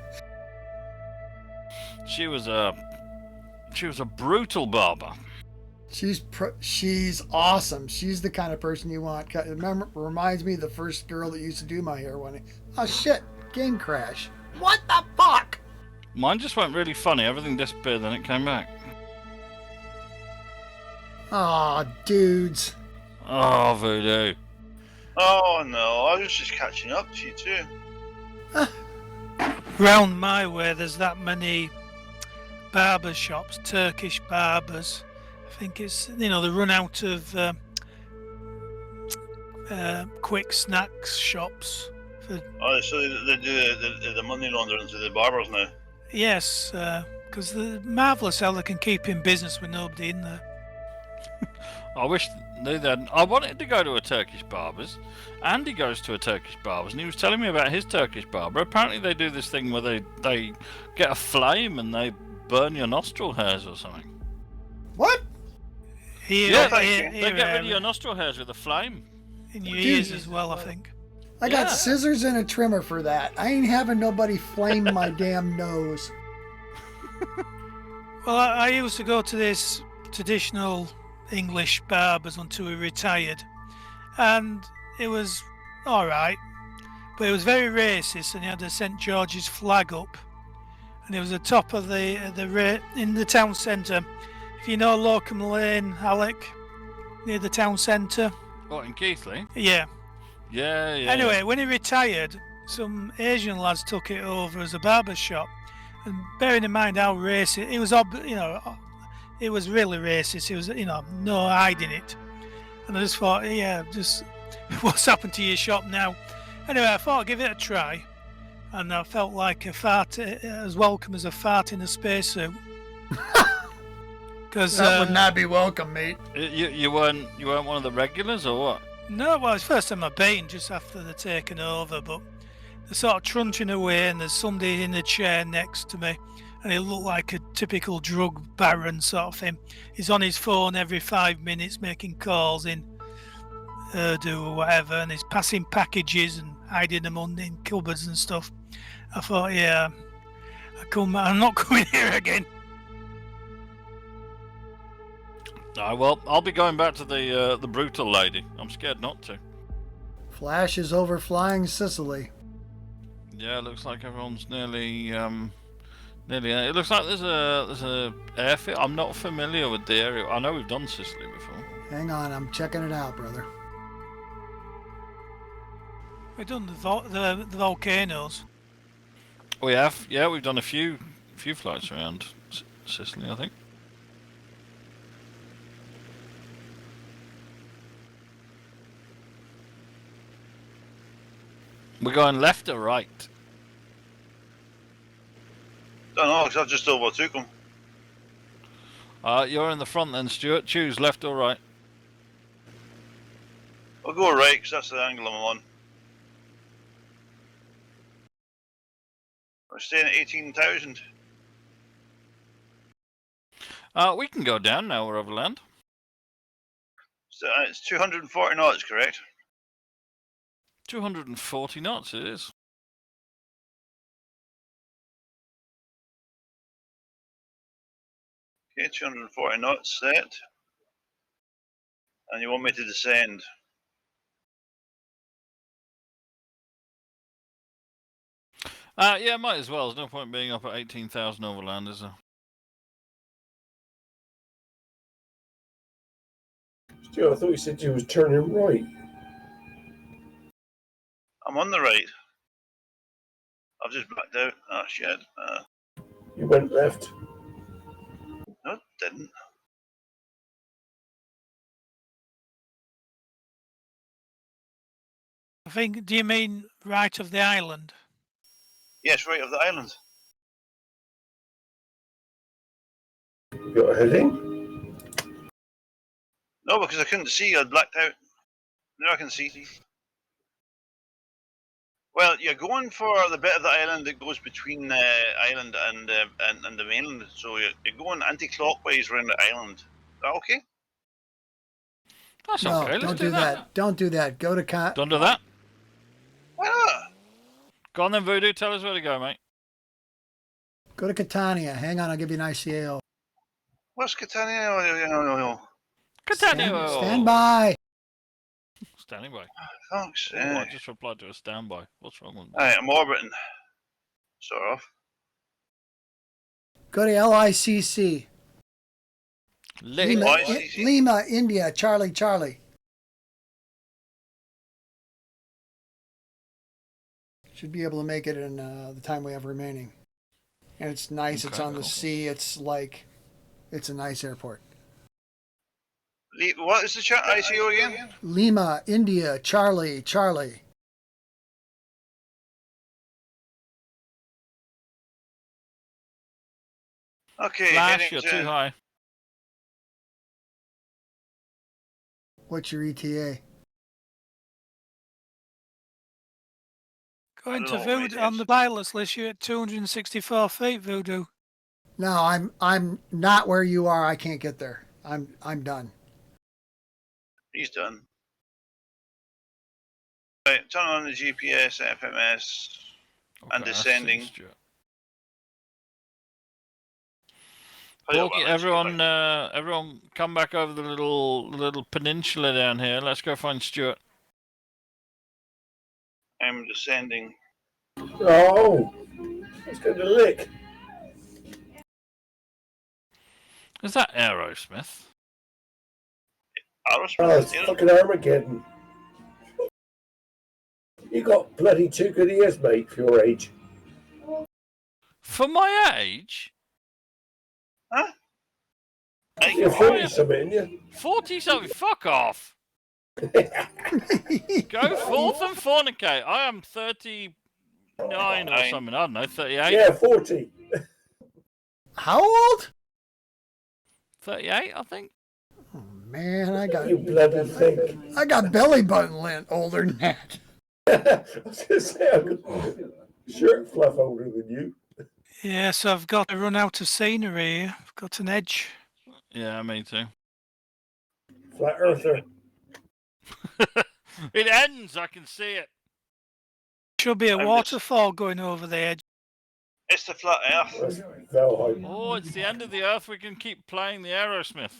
Speaker 3: She was a brutal barber.
Speaker 2: She's awesome. She's the kind of person you want. Reminds me of the first girl that used to do my hair one day. Oh, shit, game crash. What the fuck?
Speaker 3: Mine just went really funny. Everything disappeared, then it came back.
Speaker 2: Aw, dudes.
Speaker 3: Oh, voodoo.
Speaker 1: Oh no, I was just catching up to you too.
Speaker 5: Round my way, there's that many barber shops, Turkish barbers. I think it's, you know, they run out of quick snacks shops.
Speaker 1: Oh, so they do the money laundering to the barbers now.
Speaker 5: Yes, because they're marvellous how they can keep in business with nobody in there.
Speaker 3: I wish they then. I wanted to go to a Turkish barber's. Andy goes to a Turkish barber's, and he was telling me about his Turkish barber. Apparently, they do this thing where they get a flame and they burn your nostril hairs or something.
Speaker 2: What?
Speaker 3: They get rid of your nostril hairs with a flame.
Speaker 5: In your ears as well, I think.
Speaker 2: I got scissors and a trimmer for that. I ain't having nobody flame my damn nose.
Speaker 5: Well, I used to go to this traditional English barbers until we retired, and it was alright, but it was very racist, and he had a St George's flag up, and it was the top of in the town centre. If you know Locum Lane, Alec, near the town centre.
Speaker 3: What, in Keighley?
Speaker 5: Yeah.
Speaker 3: Yeah, yeah.
Speaker 5: Anyway, when he retired, some Asian lads took it over as a barber shop. And bearing in mind how racist it was, it was really racist. It was, no hiding it. And I just thought, just what's happened to your shop now? Anyway, I thought I'd give it a try, and I felt like a fart, as welcome as a fart in a spacesuit. Because
Speaker 2: that would not be welcome, mate.
Speaker 3: You weren't one of the regulars or what?
Speaker 5: No, well, it's the first time I've been just after they're taken over, but they're sort of trunching away, and there's somebody in the chair next to me, and he looked like a typical drug baron sort of thing. He's on his phone every 5 minutes making calls in Urdu or whatever, and he's passing packages and hiding them in cupboards and stuff. I thought, I'm not coming here again.
Speaker 3: Well, I'll be going back to the brutal lady. I'm scared not to.
Speaker 2: Flash is over flying Sicily.
Speaker 3: Yeah, it looks like everyone's nearly. It looks like there's a airfield. I'm not familiar with the area. I know we've done Sicily before.
Speaker 2: Hang on, I'm checking it out, brother.
Speaker 5: We've done the volcanoes.
Speaker 3: We have. Yeah, we've done a few flights around Sicily, I think. We're going left or right?
Speaker 1: Don't know, because I've just overtook him.
Speaker 3: You're in the front then, Stuart. Choose left or right.
Speaker 1: I'll go right, because that's the angle I'm on. We're staying at 18,000.
Speaker 3: We can go down now. We're over land.
Speaker 1: So it's 240 knots, correct?
Speaker 3: 240 knots it is.
Speaker 1: Okay, 240 knots set. And you want me to descend?
Speaker 3: Yeah, might as well. There's no point being up at 18,000 overland, is there?
Speaker 7: Stuart, I thought you said you was turning right.
Speaker 1: I'm on the right. I've just backed out. Ah, shit.
Speaker 7: You went left.
Speaker 1: No, it didn't.
Speaker 5: I think, do you mean right of the island?
Speaker 1: Yes, right of the island.
Speaker 7: You got a heading?
Speaker 1: No, because I couldn't see. I'd blacked out. Now I can see. Well, you're going for the bit of the island that goes between the island and the mainland. So you're going anti-clockwise around the island. Is that okay?
Speaker 3: That's
Speaker 2: No,
Speaker 3: okay. Let's
Speaker 2: don't do that. Don't do that. Go to
Speaker 3: Don't do that.
Speaker 1: Why not?
Speaker 3: Go on then, Voodoo. Tell us where to go, mate.
Speaker 2: Go to Catania. Hang on, I'll give you an ICAO.
Speaker 1: What's Catania? No.
Speaker 3: Catania.
Speaker 2: Stand by.
Speaker 3: Standing by.
Speaker 1: Thanks.
Speaker 3: Oh, I just replied to a standby. What's wrong with me?
Speaker 1: Alright, I'm orbiting. Sort of.
Speaker 2: Go to LICC. Lima, India, Charlie, Charlie. Should be able to make it in the time we have remaining. And it's nice. Okay, it's on the sea. It's a nice airport.
Speaker 1: What is the ICO again?
Speaker 2: Lima, India, Charlie, Charlie.
Speaker 1: Okay.
Speaker 3: Flash, you're too high.
Speaker 2: What's your ETA?
Speaker 5: Going to Voodoo on the pilots list. You're at 264 feet, Voodoo.
Speaker 2: No, I'm not where you are. I can't get there. I'm done.
Speaker 1: He's done. Right, turn on the GPS, FMS, and descending.
Speaker 3: Everyone, come back over the little peninsula down here. Let's go find Stuart.
Speaker 1: I'm descending.
Speaker 7: Oh, it's going to lick.
Speaker 3: Is that Aerosmith?
Speaker 7: Oh,
Speaker 1: Aerosmith,
Speaker 7: it's fucking Armageddon. You got bloody 2 good ears, mate, for your age.
Speaker 3: For my age?
Speaker 1: Huh?
Speaker 7: You're 40 something, ain't you?
Speaker 3: 40 something? Fuck off! Go forth and fornicate. I am 39 or something. I don't know, 38?
Speaker 7: Yeah, 40.
Speaker 2: How old?
Speaker 3: 38, I think.
Speaker 2: Oh man, I got
Speaker 7: You bloody thing.
Speaker 2: I got belly button lint older than that.
Speaker 7: I was going to say, I've got shirt fluff older than you.
Speaker 5: Yeah, so I've got to run out of scenery here. I've got an edge.
Speaker 3: Yeah, me too.
Speaker 7: Flat earther.
Speaker 3: It ends, I can see it.
Speaker 5: Should be a
Speaker 1: I'm
Speaker 5: waterfall going over the edge.
Speaker 1: It's the flat Earth.
Speaker 7: That's Valheim.
Speaker 3: Oh, it's the end of the earth. We can keep playing the Aerosmith.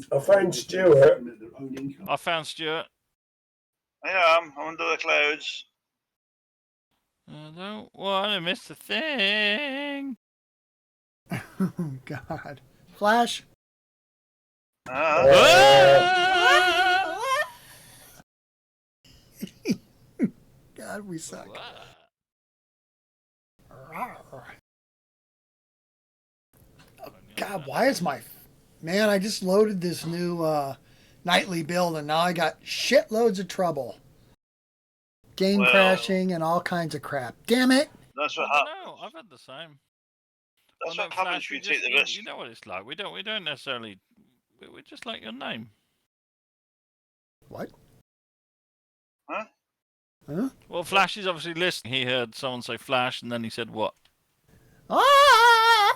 Speaker 7: I found Stuart.
Speaker 3: I found Stuart.
Speaker 1: I am. I'm under the clouds.
Speaker 3: I don't want to miss a thing.
Speaker 2: Oh God. Flash.
Speaker 1: Ah.
Speaker 2: God, we suck. Oh, God, why is my... Man, I just loaded this new nightly build and now I got shitloads of trouble. Game
Speaker 1: Well,
Speaker 3: Oh,
Speaker 2: crashing and all kinds of crap. Damn it!
Speaker 1: That's
Speaker 3: I
Speaker 1: what
Speaker 3: don't
Speaker 1: happens.
Speaker 3: know. I've had the same.
Speaker 1: That's
Speaker 3: Well,
Speaker 1: what
Speaker 3: no,
Speaker 1: happens
Speaker 3: Flash,
Speaker 1: when you
Speaker 3: we
Speaker 1: take
Speaker 3: just-
Speaker 1: the risk.
Speaker 3: You know what it's like. We don't necessarily. We just like your name.
Speaker 2: What?
Speaker 1: Huh?
Speaker 2: Huh?
Speaker 3: Well, Flash is obviously listening. He heard someone say Flash, and then he said what?
Speaker 2: Ah!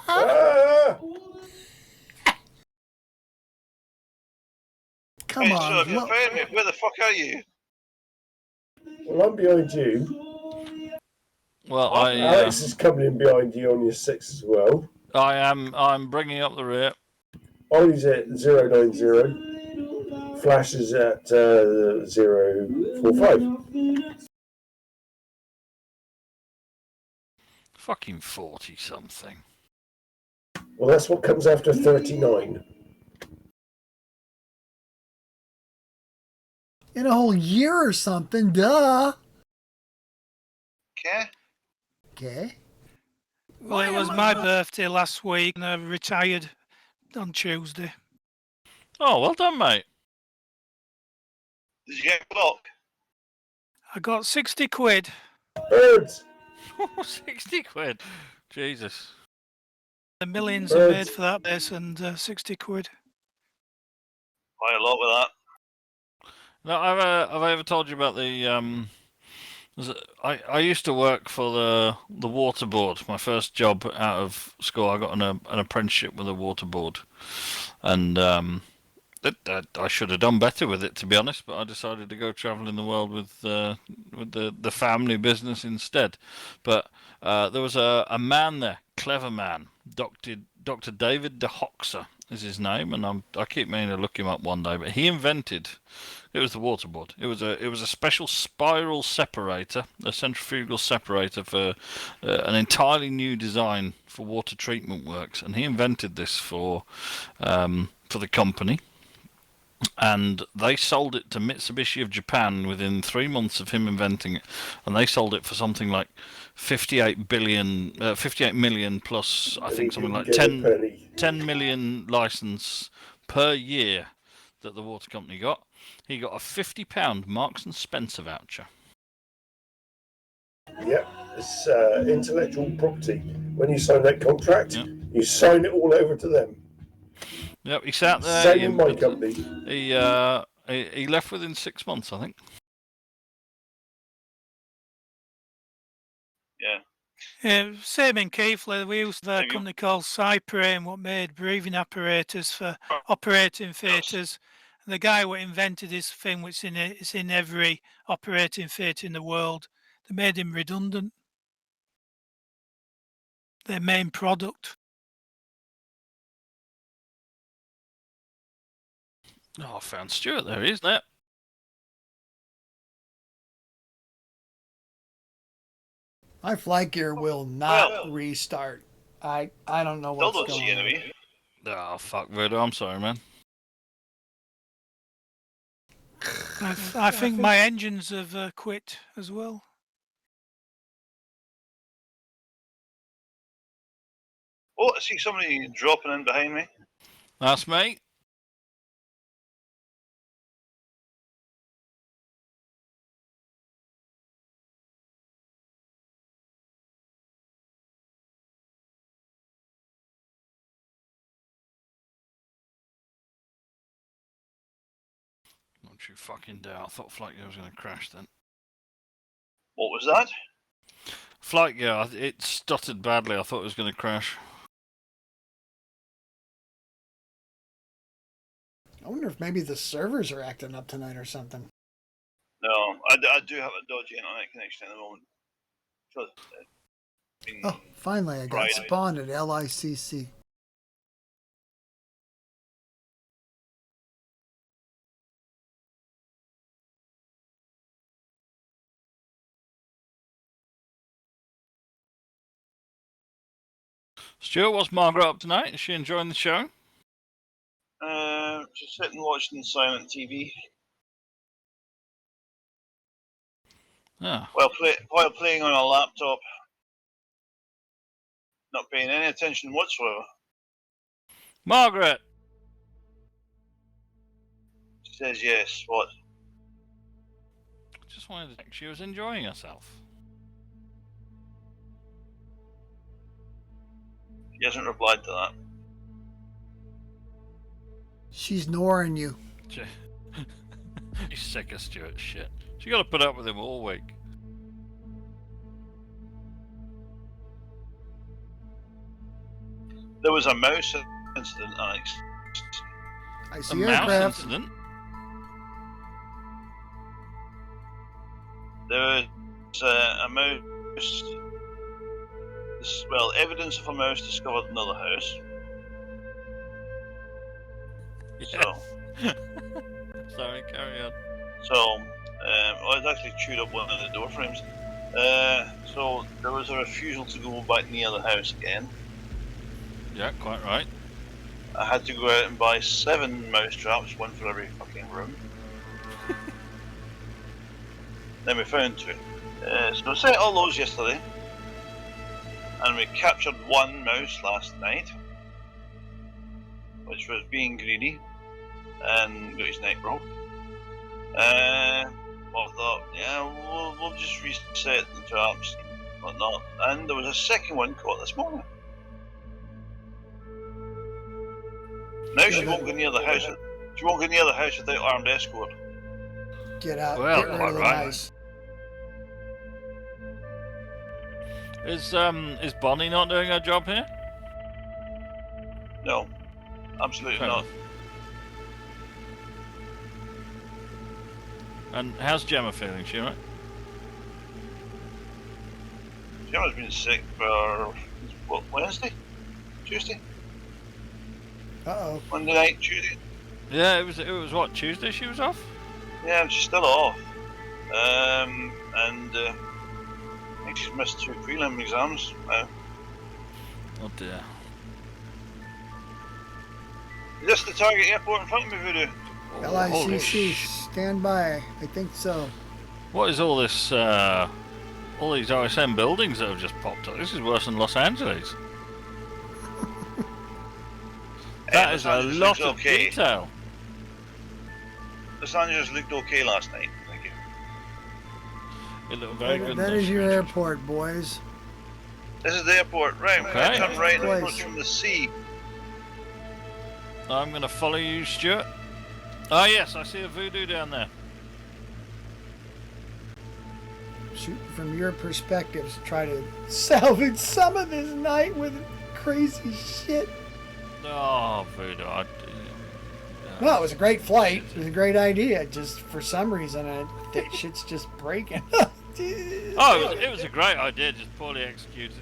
Speaker 7: Ah!
Speaker 2: Come
Speaker 1: Hey, so
Speaker 2: on,
Speaker 1: if you're
Speaker 2: look.
Speaker 1: fighting me, where the fuck are you?
Speaker 7: Well, I'm behind you.
Speaker 3: Well,
Speaker 7: Alex is coming in behind you on your 6 as well.
Speaker 3: I'm bringing up the rear.
Speaker 7: Ollie's at 090. Flash is at 045.
Speaker 3: Fucking 40 something.
Speaker 7: Well, that's what comes after 39.
Speaker 2: In a whole year or something, duh.
Speaker 1: Okay.
Speaker 2: Okay.
Speaker 5: Well, it was my birthday last week and I retired on Tuesday.
Speaker 3: Oh, well done, mate.
Speaker 1: Did you get a clock?
Speaker 5: I got 60 quid.
Speaker 7: Birds!
Speaker 3: 60 quid. Jesus.
Speaker 5: The millions are made for that base and 60 quid.
Speaker 1: Quite a lot with that.
Speaker 3: No, have I ever told you about the I used to work for the water board. My first job out of school, I got an apprenticeship with a water board, and I should have done better with it, to be honest. But I decided to go travelling the world with the family business instead. But there was a man there, clever man, Dr. David de Hoxer is his name, and I keep meaning to look him up one day. But he invented. It was the waterboard. It was a special spiral separator, a centrifugal separator for an entirely new design for water treatment works, and he invented this for the company. And they sold it to Mitsubishi of Japan within 3 months of him inventing it, and they sold it for something like 58 million plus, I think something like 10 million license per year that the water company got. He got a £50 Marks and Spencer voucher.
Speaker 7: Yep, it's intellectual property. When you sign that contract, you sign it all over to them.
Speaker 3: Yep, he sat there.
Speaker 7: Same in my company.
Speaker 3: He left within 6 months, I think.
Speaker 1: Yeah.
Speaker 5: Same in Keighley. We used to have a company called Cyprane, what made breathing apparatus for operating theatres. And the guy who invented this thing, which is in every operating theatre in the world, they made him redundant. Their main product.
Speaker 3: Oh, I found Stuart there, isn't it?
Speaker 2: My flight gear will not restart. I don't know
Speaker 1: Still
Speaker 2: what's
Speaker 1: don't
Speaker 2: going
Speaker 1: see
Speaker 2: on.
Speaker 1: enemy.
Speaker 3: Oh, fuck, Voodoo. I'm sorry, man.
Speaker 5: I think my engines have quit as well.
Speaker 1: Oh, I see somebody dropping in behind me.
Speaker 3: That's me. Don't you fucking dare. I thought Flight Gear was going to crash then.
Speaker 1: What was that?
Speaker 3: Flight Gear, it stuttered badly. I thought it was going to crash.
Speaker 2: I wonder if maybe the servers are acting up tonight or something.
Speaker 1: No, I do have a dodgy internet connection at the moment. So,
Speaker 2: Oh, finally I got
Speaker 1: Friday.
Speaker 2: spawned at LICC.
Speaker 3: Stuart, what's Margaret up tonight? Is she enjoying the show?
Speaker 1: Just sitting watching silent TV
Speaker 3: Ah.
Speaker 1: while playing on a laptop, not paying any attention whatsoever.
Speaker 3: Margaret!
Speaker 1: She says yes. What?
Speaker 3: Just wanted to check she was enjoying herself.
Speaker 1: She hasn't replied to that.
Speaker 2: She's ignoring you.
Speaker 3: He's sick of Stuart's shit. She got to put up with him all week.
Speaker 1: There was a mouse incident, Alex.
Speaker 2: I
Speaker 3: A
Speaker 2: see
Speaker 3: mouse
Speaker 2: aircraft.
Speaker 3: incident?
Speaker 1: There was a mouse. Well, evidence of a mouse discovered in another house. So,
Speaker 3: Sorry, carry on.
Speaker 1: Well, it actually chewed up one of the door frames. So there was a refusal to go back near the house again.
Speaker 3: Yeah, quite right.
Speaker 1: I had to go out and buy 7 mouse traps, one for every fucking room. Then we found 2. So we set all those yesterday, and we captured 1 mouse last night, which was being greedy and got his neck broke. Well, I thought, yeah, we'll just reset the traps and whatnot. And there was a second one caught this morning. Now she won't go near the house. She won't go near the house without armed escort.
Speaker 2: Get out.
Speaker 3: Well,
Speaker 2: Get rid
Speaker 3: quite
Speaker 2: of the
Speaker 3: right.
Speaker 2: mice.
Speaker 3: Is Bonnie not doing her job here?
Speaker 1: No, absolutely
Speaker 3: Fair
Speaker 1: not.
Speaker 3: enough. And how's Gemma feeling? She alright?
Speaker 1: Gemma's been sick for what, Wednesday, Tuesday,
Speaker 2: Uh-oh.
Speaker 1: Monday night, Tuesday.
Speaker 3: Yeah, it was what, Tuesday she was off?
Speaker 1: Yeah, and she's still off. And I think she's missed 2 prelim exams now.
Speaker 3: Oh dear.
Speaker 1: Is this the target airport in front of me, Voodoo?
Speaker 3: Holy
Speaker 2: LICC, stand by. I think so.
Speaker 3: What is all this, all these OSM buildings that have just popped up? This is worse than Los Angeles. That is a
Speaker 1: Los Angeles
Speaker 3: lot
Speaker 1: looks
Speaker 3: of
Speaker 1: okay.
Speaker 3: detail.
Speaker 1: Los Angeles looked okay last night. Thank you.
Speaker 3: It looked very good.
Speaker 2: That
Speaker 3: in
Speaker 2: is
Speaker 3: those
Speaker 2: your
Speaker 3: pictures.
Speaker 2: airport, boys.
Speaker 1: This is the airport, right? We're
Speaker 3: Okay.
Speaker 1: going to turn right and
Speaker 2: Place.
Speaker 1: approach from the sea.
Speaker 3: I'm going to follow you, Stuart. Ah, yes, I see a voodoo down there.
Speaker 2: Shooting from your perspectives, try to salvage some of this night with crazy shit.
Speaker 3: Oh, voodoo.
Speaker 2: No, it was a great flight. It was a great idea. Just for some reason, that shit's just breaking.
Speaker 3: Oh, it was a great idea, just poorly executed.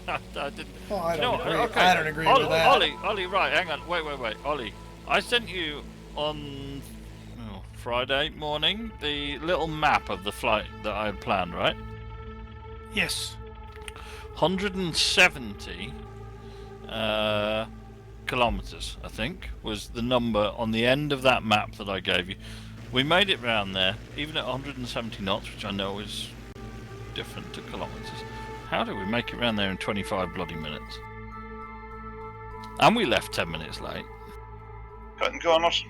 Speaker 3: I didn't.
Speaker 2: Oh, I
Speaker 3: You know
Speaker 2: don't
Speaker 3: what,
Speaker 2: agree.
Speaker 3: okay.
Speaker 2: I don't agree with that.
Speaker 3: Ollie, right, hang on, wait, Ollie. I sent you on Friday morning the little map of the flight that I had planned, right?
Speaker 5: Yes.
Speaker 3: 170 kilometers, I think, was the number on the end of that map that I gave you. We made it round there, even at 170 knots, which I know is different to kilometers. How did we make it round there in 25 bloody minutes? And we left 10 minutes late.
Speaker 1: Cutting corners.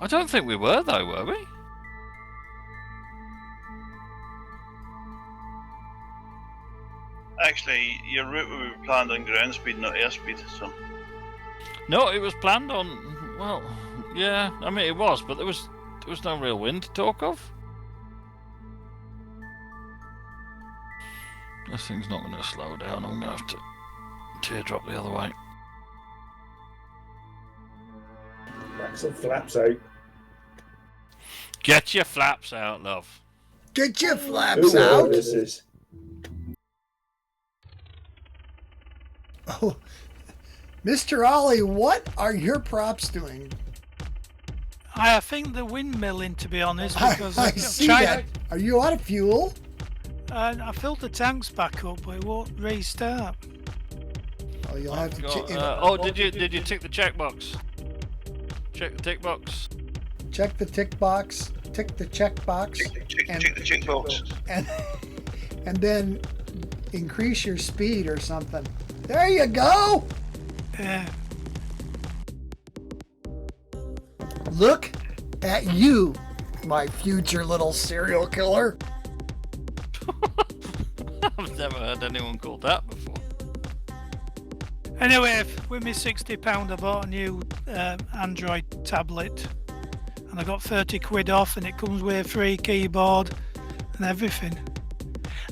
Speaker 3: I don't think we were, though, were we?
Speaker 1: Actually, your route we planned on ground speed, not airspeed, so...
Speaker 3: No, it was planned on... Well, yeah, I mean, it was, but there was no real wind to talk of. This thing's not going to slow down. I'm going to have to teardrop the other way.
Speaker 7: Back some flaps out.
Speaker 3: Get your flaps out, love.
Speaker 2: Get your flaps out.
Speaker 7: This is.
Speaker 2: Oh, Mr. Ollie, what are your props doing?
Speaker 5: I think the windmilling, to be honest, because
Speaker 2: I see that. Are you out of fuel?
Speaker 5: I filled the tanks back up, but it won't restart.
Speaker 2: Oh, you'll have to check.
Speaker 3: Did you tick the checkbox? Check the tick box.
Speaker 2: Check the tick box. Tick the check box.
Speaker 1: Check the check box.
Speaker 2: And then increase your speed or something. There you go.
Speaker 5: Yeah.
Speaker 2: Look at you, my future little serial killer.
Speaker 3: I've never heard anyone called that before.
Speaker 5: Anyway, with me £60, I bought a new Android tablet, and I got 30 quid off, and it comes with a free keyboard and everything.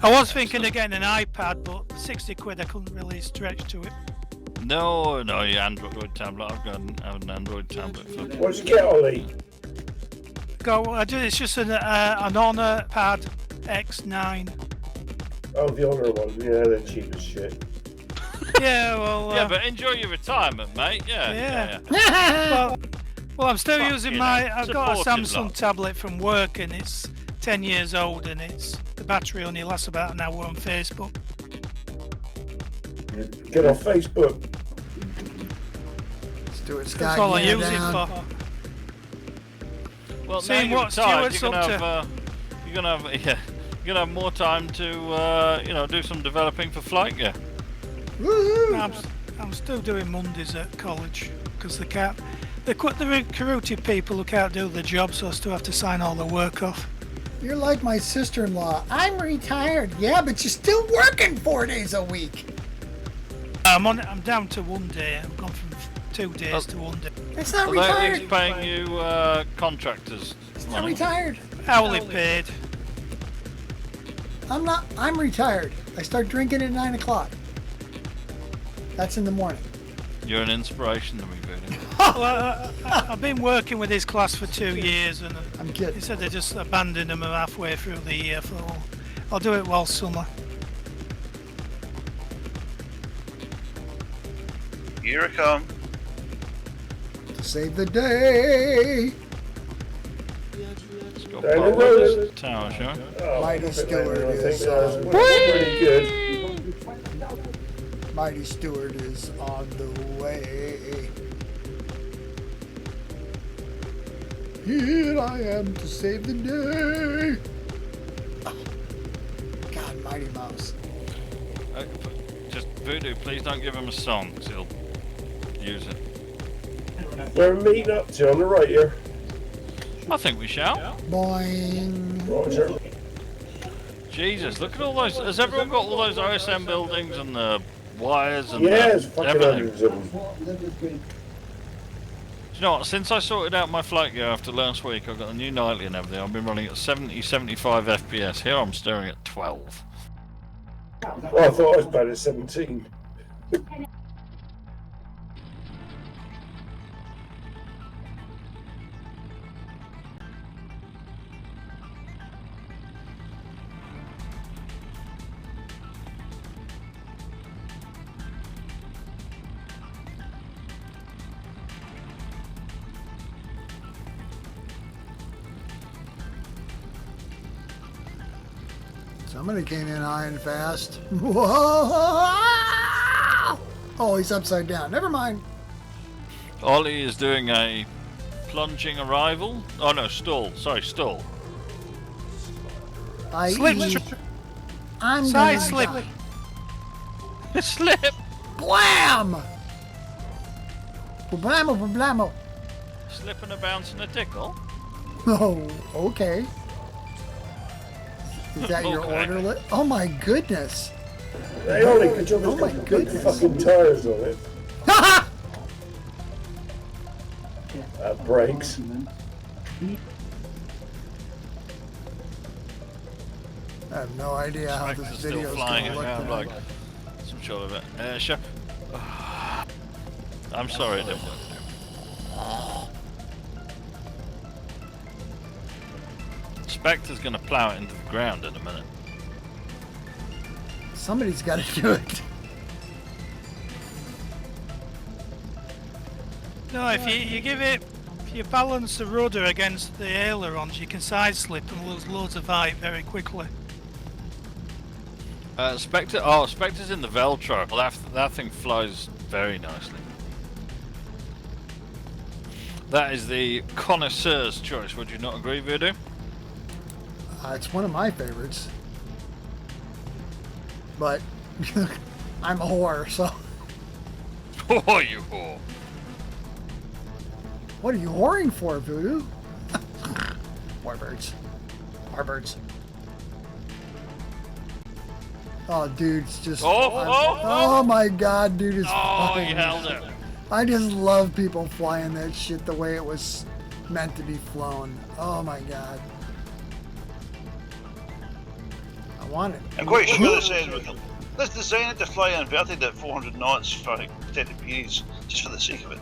Speaker 5: I was thinking of getting an iPad, but 60 quid I couldn't really stretch to it.
Speaker 3: No, your Android tablet. I've got an Android tablet.
Speaker 7: What'd you get, Ollie?
Speaker 5: It's just an Honor Pad X9.
Speaker 7: Oh, the Honor one. Yeah, they're cheap as shit.
Speaker 5: Yeah, well...
Speaker 3: yeah, but enjoy your retirement, mate. Yeah.
Speaker 5: well, I'm still using I've got a Samsung
Speaker 3: lot.
Speaker 5: tablet from work, and it's 10 years old, and the battery only lasts about an hour on Facebook.
Speaker 7: Get off Facebook.
Speaker 2: Stuart Scott,
Speaker 5: That's all I use it
Speaker 2: down.
Speaker 5: for.
Speaker 3: Well,
Speaker 5: Seeing
Speaker 3: now you're
Speaker 5: what
Speaker 3: retired,
Speaker 5: Stuart's
Speaker 3: you're
Speaker 5: up
Speaker 3: gonna have more time to do some developing for flight gear.
Speaker 2: Woohoo!
Speaker 5: I'm still doing Mondays at college because they can't. The recruited people who can't do the job, so I still have to sign all the work off.
Speaker 2: You're like my sister-in-law. I'm retired. Yeah, but you're still working 4 days a week.
Speaker 5: I'm down to 1 day. I've gone from 2 days to 1 day.
Speaker 2: It's not
Speaker 3: Are they at
Speaker 2: retired.
Speaker 3: least paying you contractors?
Speaker 2: It's not retired.
Speaker 5: Hourly paid.
Speaker 2: I'm retired. I start drinking at 9 o'clock. That's in the morning.
Speaker 3: You're an inspiration to me, Voodoo.
Speaker 5: Well, I've been working with this class for 2 years, and
Speaker 2: I'm
Speaker 5: they
Speaker 2: kidding.
Speaker 5: said they just abandoned them halfway through the year. So I'll do it while summer.
Speaker 1: Here I come.
Speaker 2: To save the day.
Speaker 3: Let's go
Speaker 7: Down the
Speaker 3: pop
Speaker 7: road.
Speaker 3: this tower, shall we?
Speaker 7: Oh,
Speaker 2: Mighty
Speaker 7: I think
Speaker 2: Stewart is,
Speaker 7: that's pretty good.
Speaker 2: Mighty Stewart is on the way. Here I am to save the day. Oh, God, Mighty Mouse.
Speaker 3: Just Voodoo, please don't give him a song, because he'll use it.
Speaker 7: Where are we meeting up to on the right here?
Speaker 3: I think we shall.
Speaker 2: Boing.
Speaker 7: Roger.
Speaker 3: Jesus, look at all those. Has everyone got all those OSM buildings and the wires and
Speaker 7: Yeah, there's fucking
Speaker 3: everything?
Speaker 7: hundreds of them.
Speaker 3: Do you know what? Since I sorted out my flight gear after last week, I've got a new nightly and everything. I've been running at 70, 75 FPS. Here I'm staring at 12.
Speaker 7: Well, I thought I was bad at 17.
Speaker 2: Somebody came in high and fast. Whoa! Oh, he's upside down. Never mind.
Speaker 3: Ollie is doing a plunging arrival. Oh no, stall. Sorry, stall.
Speaker 5: Slipstream.
Speaker 2: I'm
Speaker 5: Side
Speaker 2: gonna
Speaker 5: slip.
Speaker 2: die.
Speaker 3: Slip.
Speaker 2: Blam! Blamo, blamo.
Speaker 3: Slip and a bounce and a tickle.
Speaker 2: Oh, okay. Is that your
Speaker 3: Okay.
Speaker 2: order list? Oh my goodness.
Speaker 7: Hey, Ollie, good job.
Speaker 2: Oh my
Speaker 7: Put
Speaker 2: goodness.
Speaker 7: fucking tyres on it. Brakes.
Speaker 2: I have no idea how
Speaker 3: Spectres
Speaker 2: this
Speaker 3: still
Speaker 2: video is
Speaker 3: flying
Speaker 2: going to look.
Speaker 3: around
Speaker 2: tonight.
Speaker 3: like some sort of air show. I'm sorry, it didn't work. Spectre's gonna plow it into the ground in a minute.
Speaker 2: Somebody's got to do it.
Speaker 5: No, if you give it, if you balance the rudder against the ailerons, you can side slip and lose loads of height very quickly.
Speaker 3: Spectre. Oh, Spectre's in the Veltro. Well, that thing flies very nicely. That is the connoisseur's choice. Would you not agree, Voodoo?
Speaker 2: It's one of my favorites. But I'm a whore, so.
Speaker 3: Oh, you whore!
Speaker 2: What are you whoring for, Voodoo? Warbirds. Warbirds. Oh, dude's just. Oh my god, dude is
Speaker 3: Oh,
Speaker 2: flying.
Speaker 3: he held it.
Speaker 2: I just love people flying that shit the way it was meant to be flown. Oh my god. I want it.
Speaker 1: I'm quite sure it says let's design it to fly inverted at 400 knots for extended periods, just for the sake of it.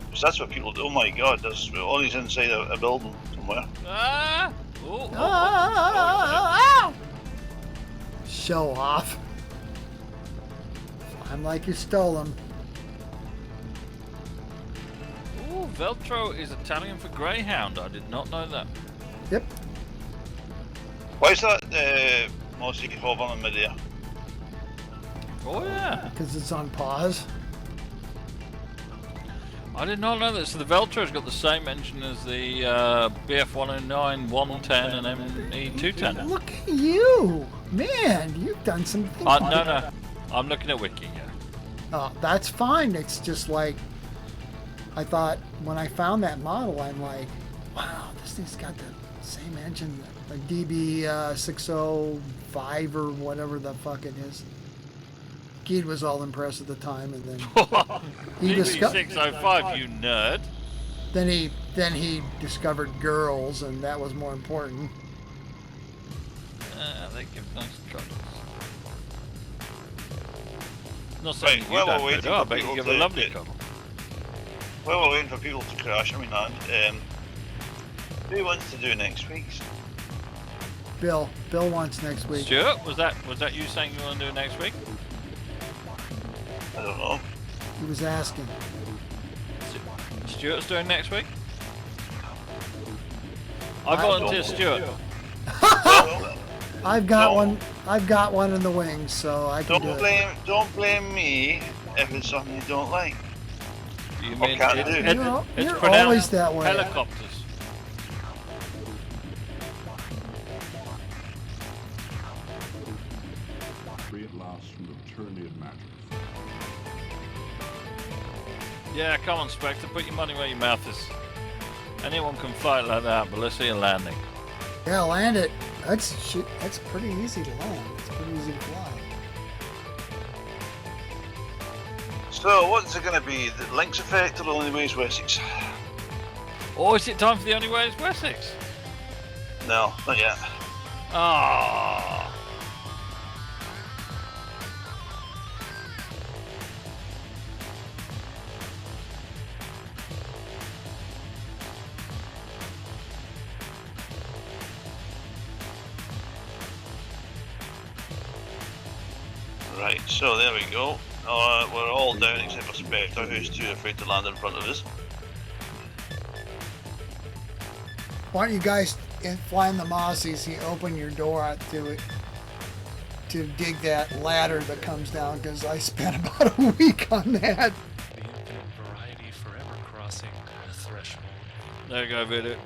Speaker 1: Because that's what people do. Oh my god, there's all these inside a building somewhere.
Speaker 3: Ah! Oh,
Speaker 2: Show off. I'm like you stole them.
Speaker 3: Ooh, Veltro is Italian for greyhound. I did not know that.
Speaker 2: Yep.
Speaker 1: Why is that Mozzzz hovering in midair?
Speaker 3: Oh yeah.
Speaker 2: Because it's on pause.
Speaker 3: I did not know that. So the Veltro's got the same engine as the BF 109, 110, and ME 210.
Speaker 2: Look at you! Man, you've done some things.
Speaker 3: No. I'm looking at Wiki, yeah.
Speaker 2: Oh, that's fine. It's just like, I thought when I found that model, I'm like, wow, this thing's got the same engine, like DB 605 or whatever the fuck it is. Geed was all impressed at the time, and then he discovered.
Speaker 3: 605, you nerd.
Speaker 2: Then he discovered girls, and that was more important.
Speaker 3: They give nice cuddles. Not saying
Speaker 1: Right,
Speaker 3: you
Speaker 1: well,
Speaker 3: don't,
Speaker 1: we're
Speaker 3: but I bet
Speaker 1: waiting
Speaker 3: you
Speaker 1: for
Speaker 3: give a
Speaker 1: people
Speaker 3: lovely
Speaker 1: to-
Speaker 3: cuddle.
Speaker 1: Well, we're waiting for people to crash. I mean, who wants to do next week's?
Speaker 2: Bill wants next week.
Speaker 3: Stuart, was that you saying you want to do it next week?
Speaker 1: I don't know.
Speaker 2: He was asking.
Speaker 3: Stuart's doing next week? I volunteer Stuart.
Speaker 1: Well,
Speaker 2: I've got
Speaker 1: No.
Speaker 2: one. I've got one in the wings, so I can do it.
Speaker 1: don't blame me if it's something you don't like.
Speaker 3: You
Speaker 1: What
Speaker 3: mean
Speaker 1: can't I do?
Speaker 3: it's
Speaker 2: You're
Speaker 3: pronounced
Speaker 2: always that way.
Speaker 3: helicopters.
Speaker 8: Free at last from the tyranny of magic.
Speaker 3: Yeah, come on, Spectre, put your money where your mouth is. Anyone can fly it like that, but let's see a landing.
Speaker 2: Yeah, land it. That's pretty easy to land. It's pretty easy to fly.
Speaker 1: So, what's it going to be? The Lynx effect or the only ways Wessex?
Speaker 3: Oh, is it time for the only way is Wessex?
Speaker 1: No, not yet.
Speaker 3: Ah.
Speaker 1: Right, so there we go. We're all down except for Spectre, who's too afraid to land in front of us.
Speaker 2: Why don't you guys flying the Mozzies, you open your door out to dig that ladder that comes down, because I spent about a week on that.
Speaker 9: The infinite variety forever crossing a threshold.
Speaker 3: There you go, video.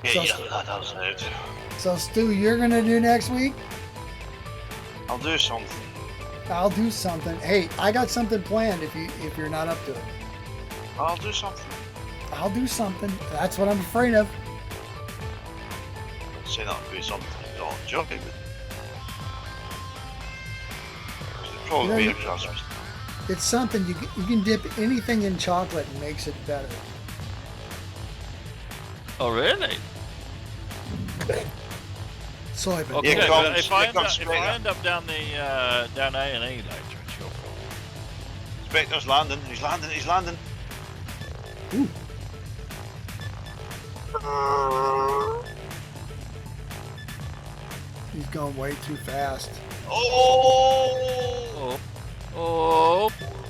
Speaker 1: That was it.
Speaker 2: So, Stu, you're going to do next week?
Speaker 1: I'll do something.
Speaker 2: I'll do something. Hey, I got something planned if you're not up to it.
Speaker 1: I'll do something.
Speaker 2: I'll do something. That's what I'm afraid of.
Speaker 1: Say that'll be something. Not joking, but it'll probably be a Christmas.
Speaker 2: It's something you can dip anything in chocolate and makes it better.
Speaker 3: Oh, really?
Speaker 2: Soybean.
Speaker 3: Okay,
Speaker 1: Here
Speaker 3: but
Speaker 1: comes-
Speaker 3: if I
Speaker 1: here
Speaker 3: end
Speaker 1: comes
Speaker 3: up
Speaker 1: Spectre.
Speaker 3: down the down A&E later, it's your fault.
Speaker 1: Spectre's landing. He's landing.
Speaker 2: Ooh. He's going way too fast.
Speaker 1: Oh!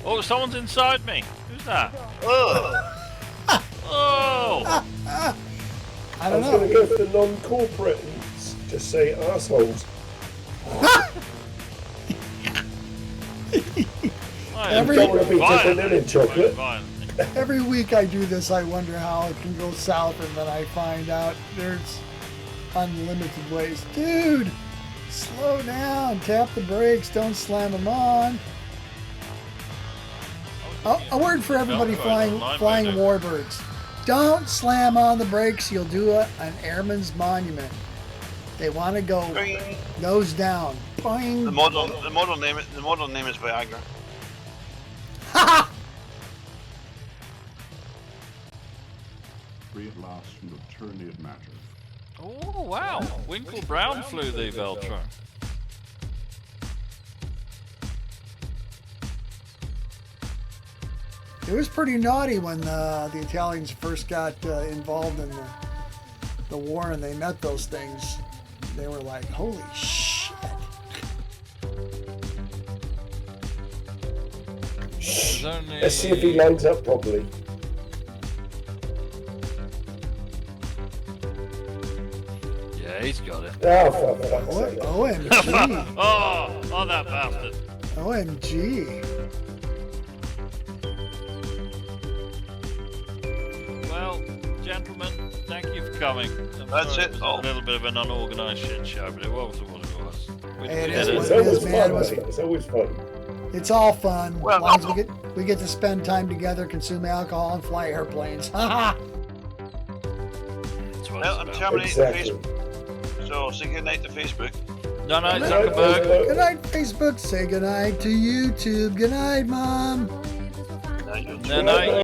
Speaker 3: Oh, someone's inside me. Who's that?
Speaker 1: Oh!
Speaker 3: Oh!
Speaker 2: I
Speaker 7: I
Speaker 2: don't
Speaker 7: was going to
Speaker 2: know.
Speaker 7: go for the non-corporate and just say assholes.
Speaker 2: Every-
Speaker 7: Don't want to be
Speaker 3: Violent.
Speaker 7: dipping in chocolate.
Speaker 3: Violent.
Speaker 2: Every week I do this, I wonder how it can go south, and then I find out there's unlimited ways. Dude, slow down, tap the brakes, don't slam them on. Oh, a word for everybody flying warbirds. Don't slam on the brakes, you'll do an airman's monument. They want to go
Speaker 1: Boing.
Speaker 2: nose down. Boing.
Speaker 1: The model name is Viagra.
Speaker 8: Free at last from the tyranny of magic.
Speaker 3: Oh, wow. Winkle Brown flew the Veltro.
Speaker 2: It was pretty naughty when the Italians first got involved in the war and they met those things. They were like, holy shit.
Speaker 3: There's only...
Speaker 7: Let's see if he lines up properly.
Speaker 3: Yeah, he's got it.
Speaker 7: Oh, for fuck's
Speaker 2: What?
Speaker 7: sake.
Speaker 2: OMG.
Speaker 3: Oh, that bastard.
Speaker 2: OMG.
Speaker 3: Well, gentlemen, thank you for coming. I'm
Speaker 1: That's
Speaker 3: sorry
Speaker 1: it.
Speaker 3: was
Speaker 1: Oh.
Speaker 3: a little bit of an unorganised shit show, but it was what it was. We
Speaker 2: Hey, it
Speaker 3: did
Speaker 2: is
Speaker 3: it.
Speaker 2: what
Speaker 7: It's
Speaker 2: it
Speaker 7: always
Speaker 2: is, man.
Speaker 7: fun, mate. It's always fun.
Speaker 2: It's all fun.
Speaker 1: Well,
Speaker 2: as long as we get to spend time together, consume alcohol, and fly airplanes. Haha.
Speaker 3: That's what
Speaker 1: Well, I'm
Speaker 3: it's about.
Speaker 1: terminating
Speaker 7: Exactly.
Speaker 1: Facebook. So say goodnight to Facebook.
Speaker 3: No,
Speaker 7: Right,
Speaker 3: Zuckerberg.
Speaker 2: Good night, Facebook. Say good night to YouTube. Good night, Mom.
Speaker 1: Now you
Speaker 3: No, no.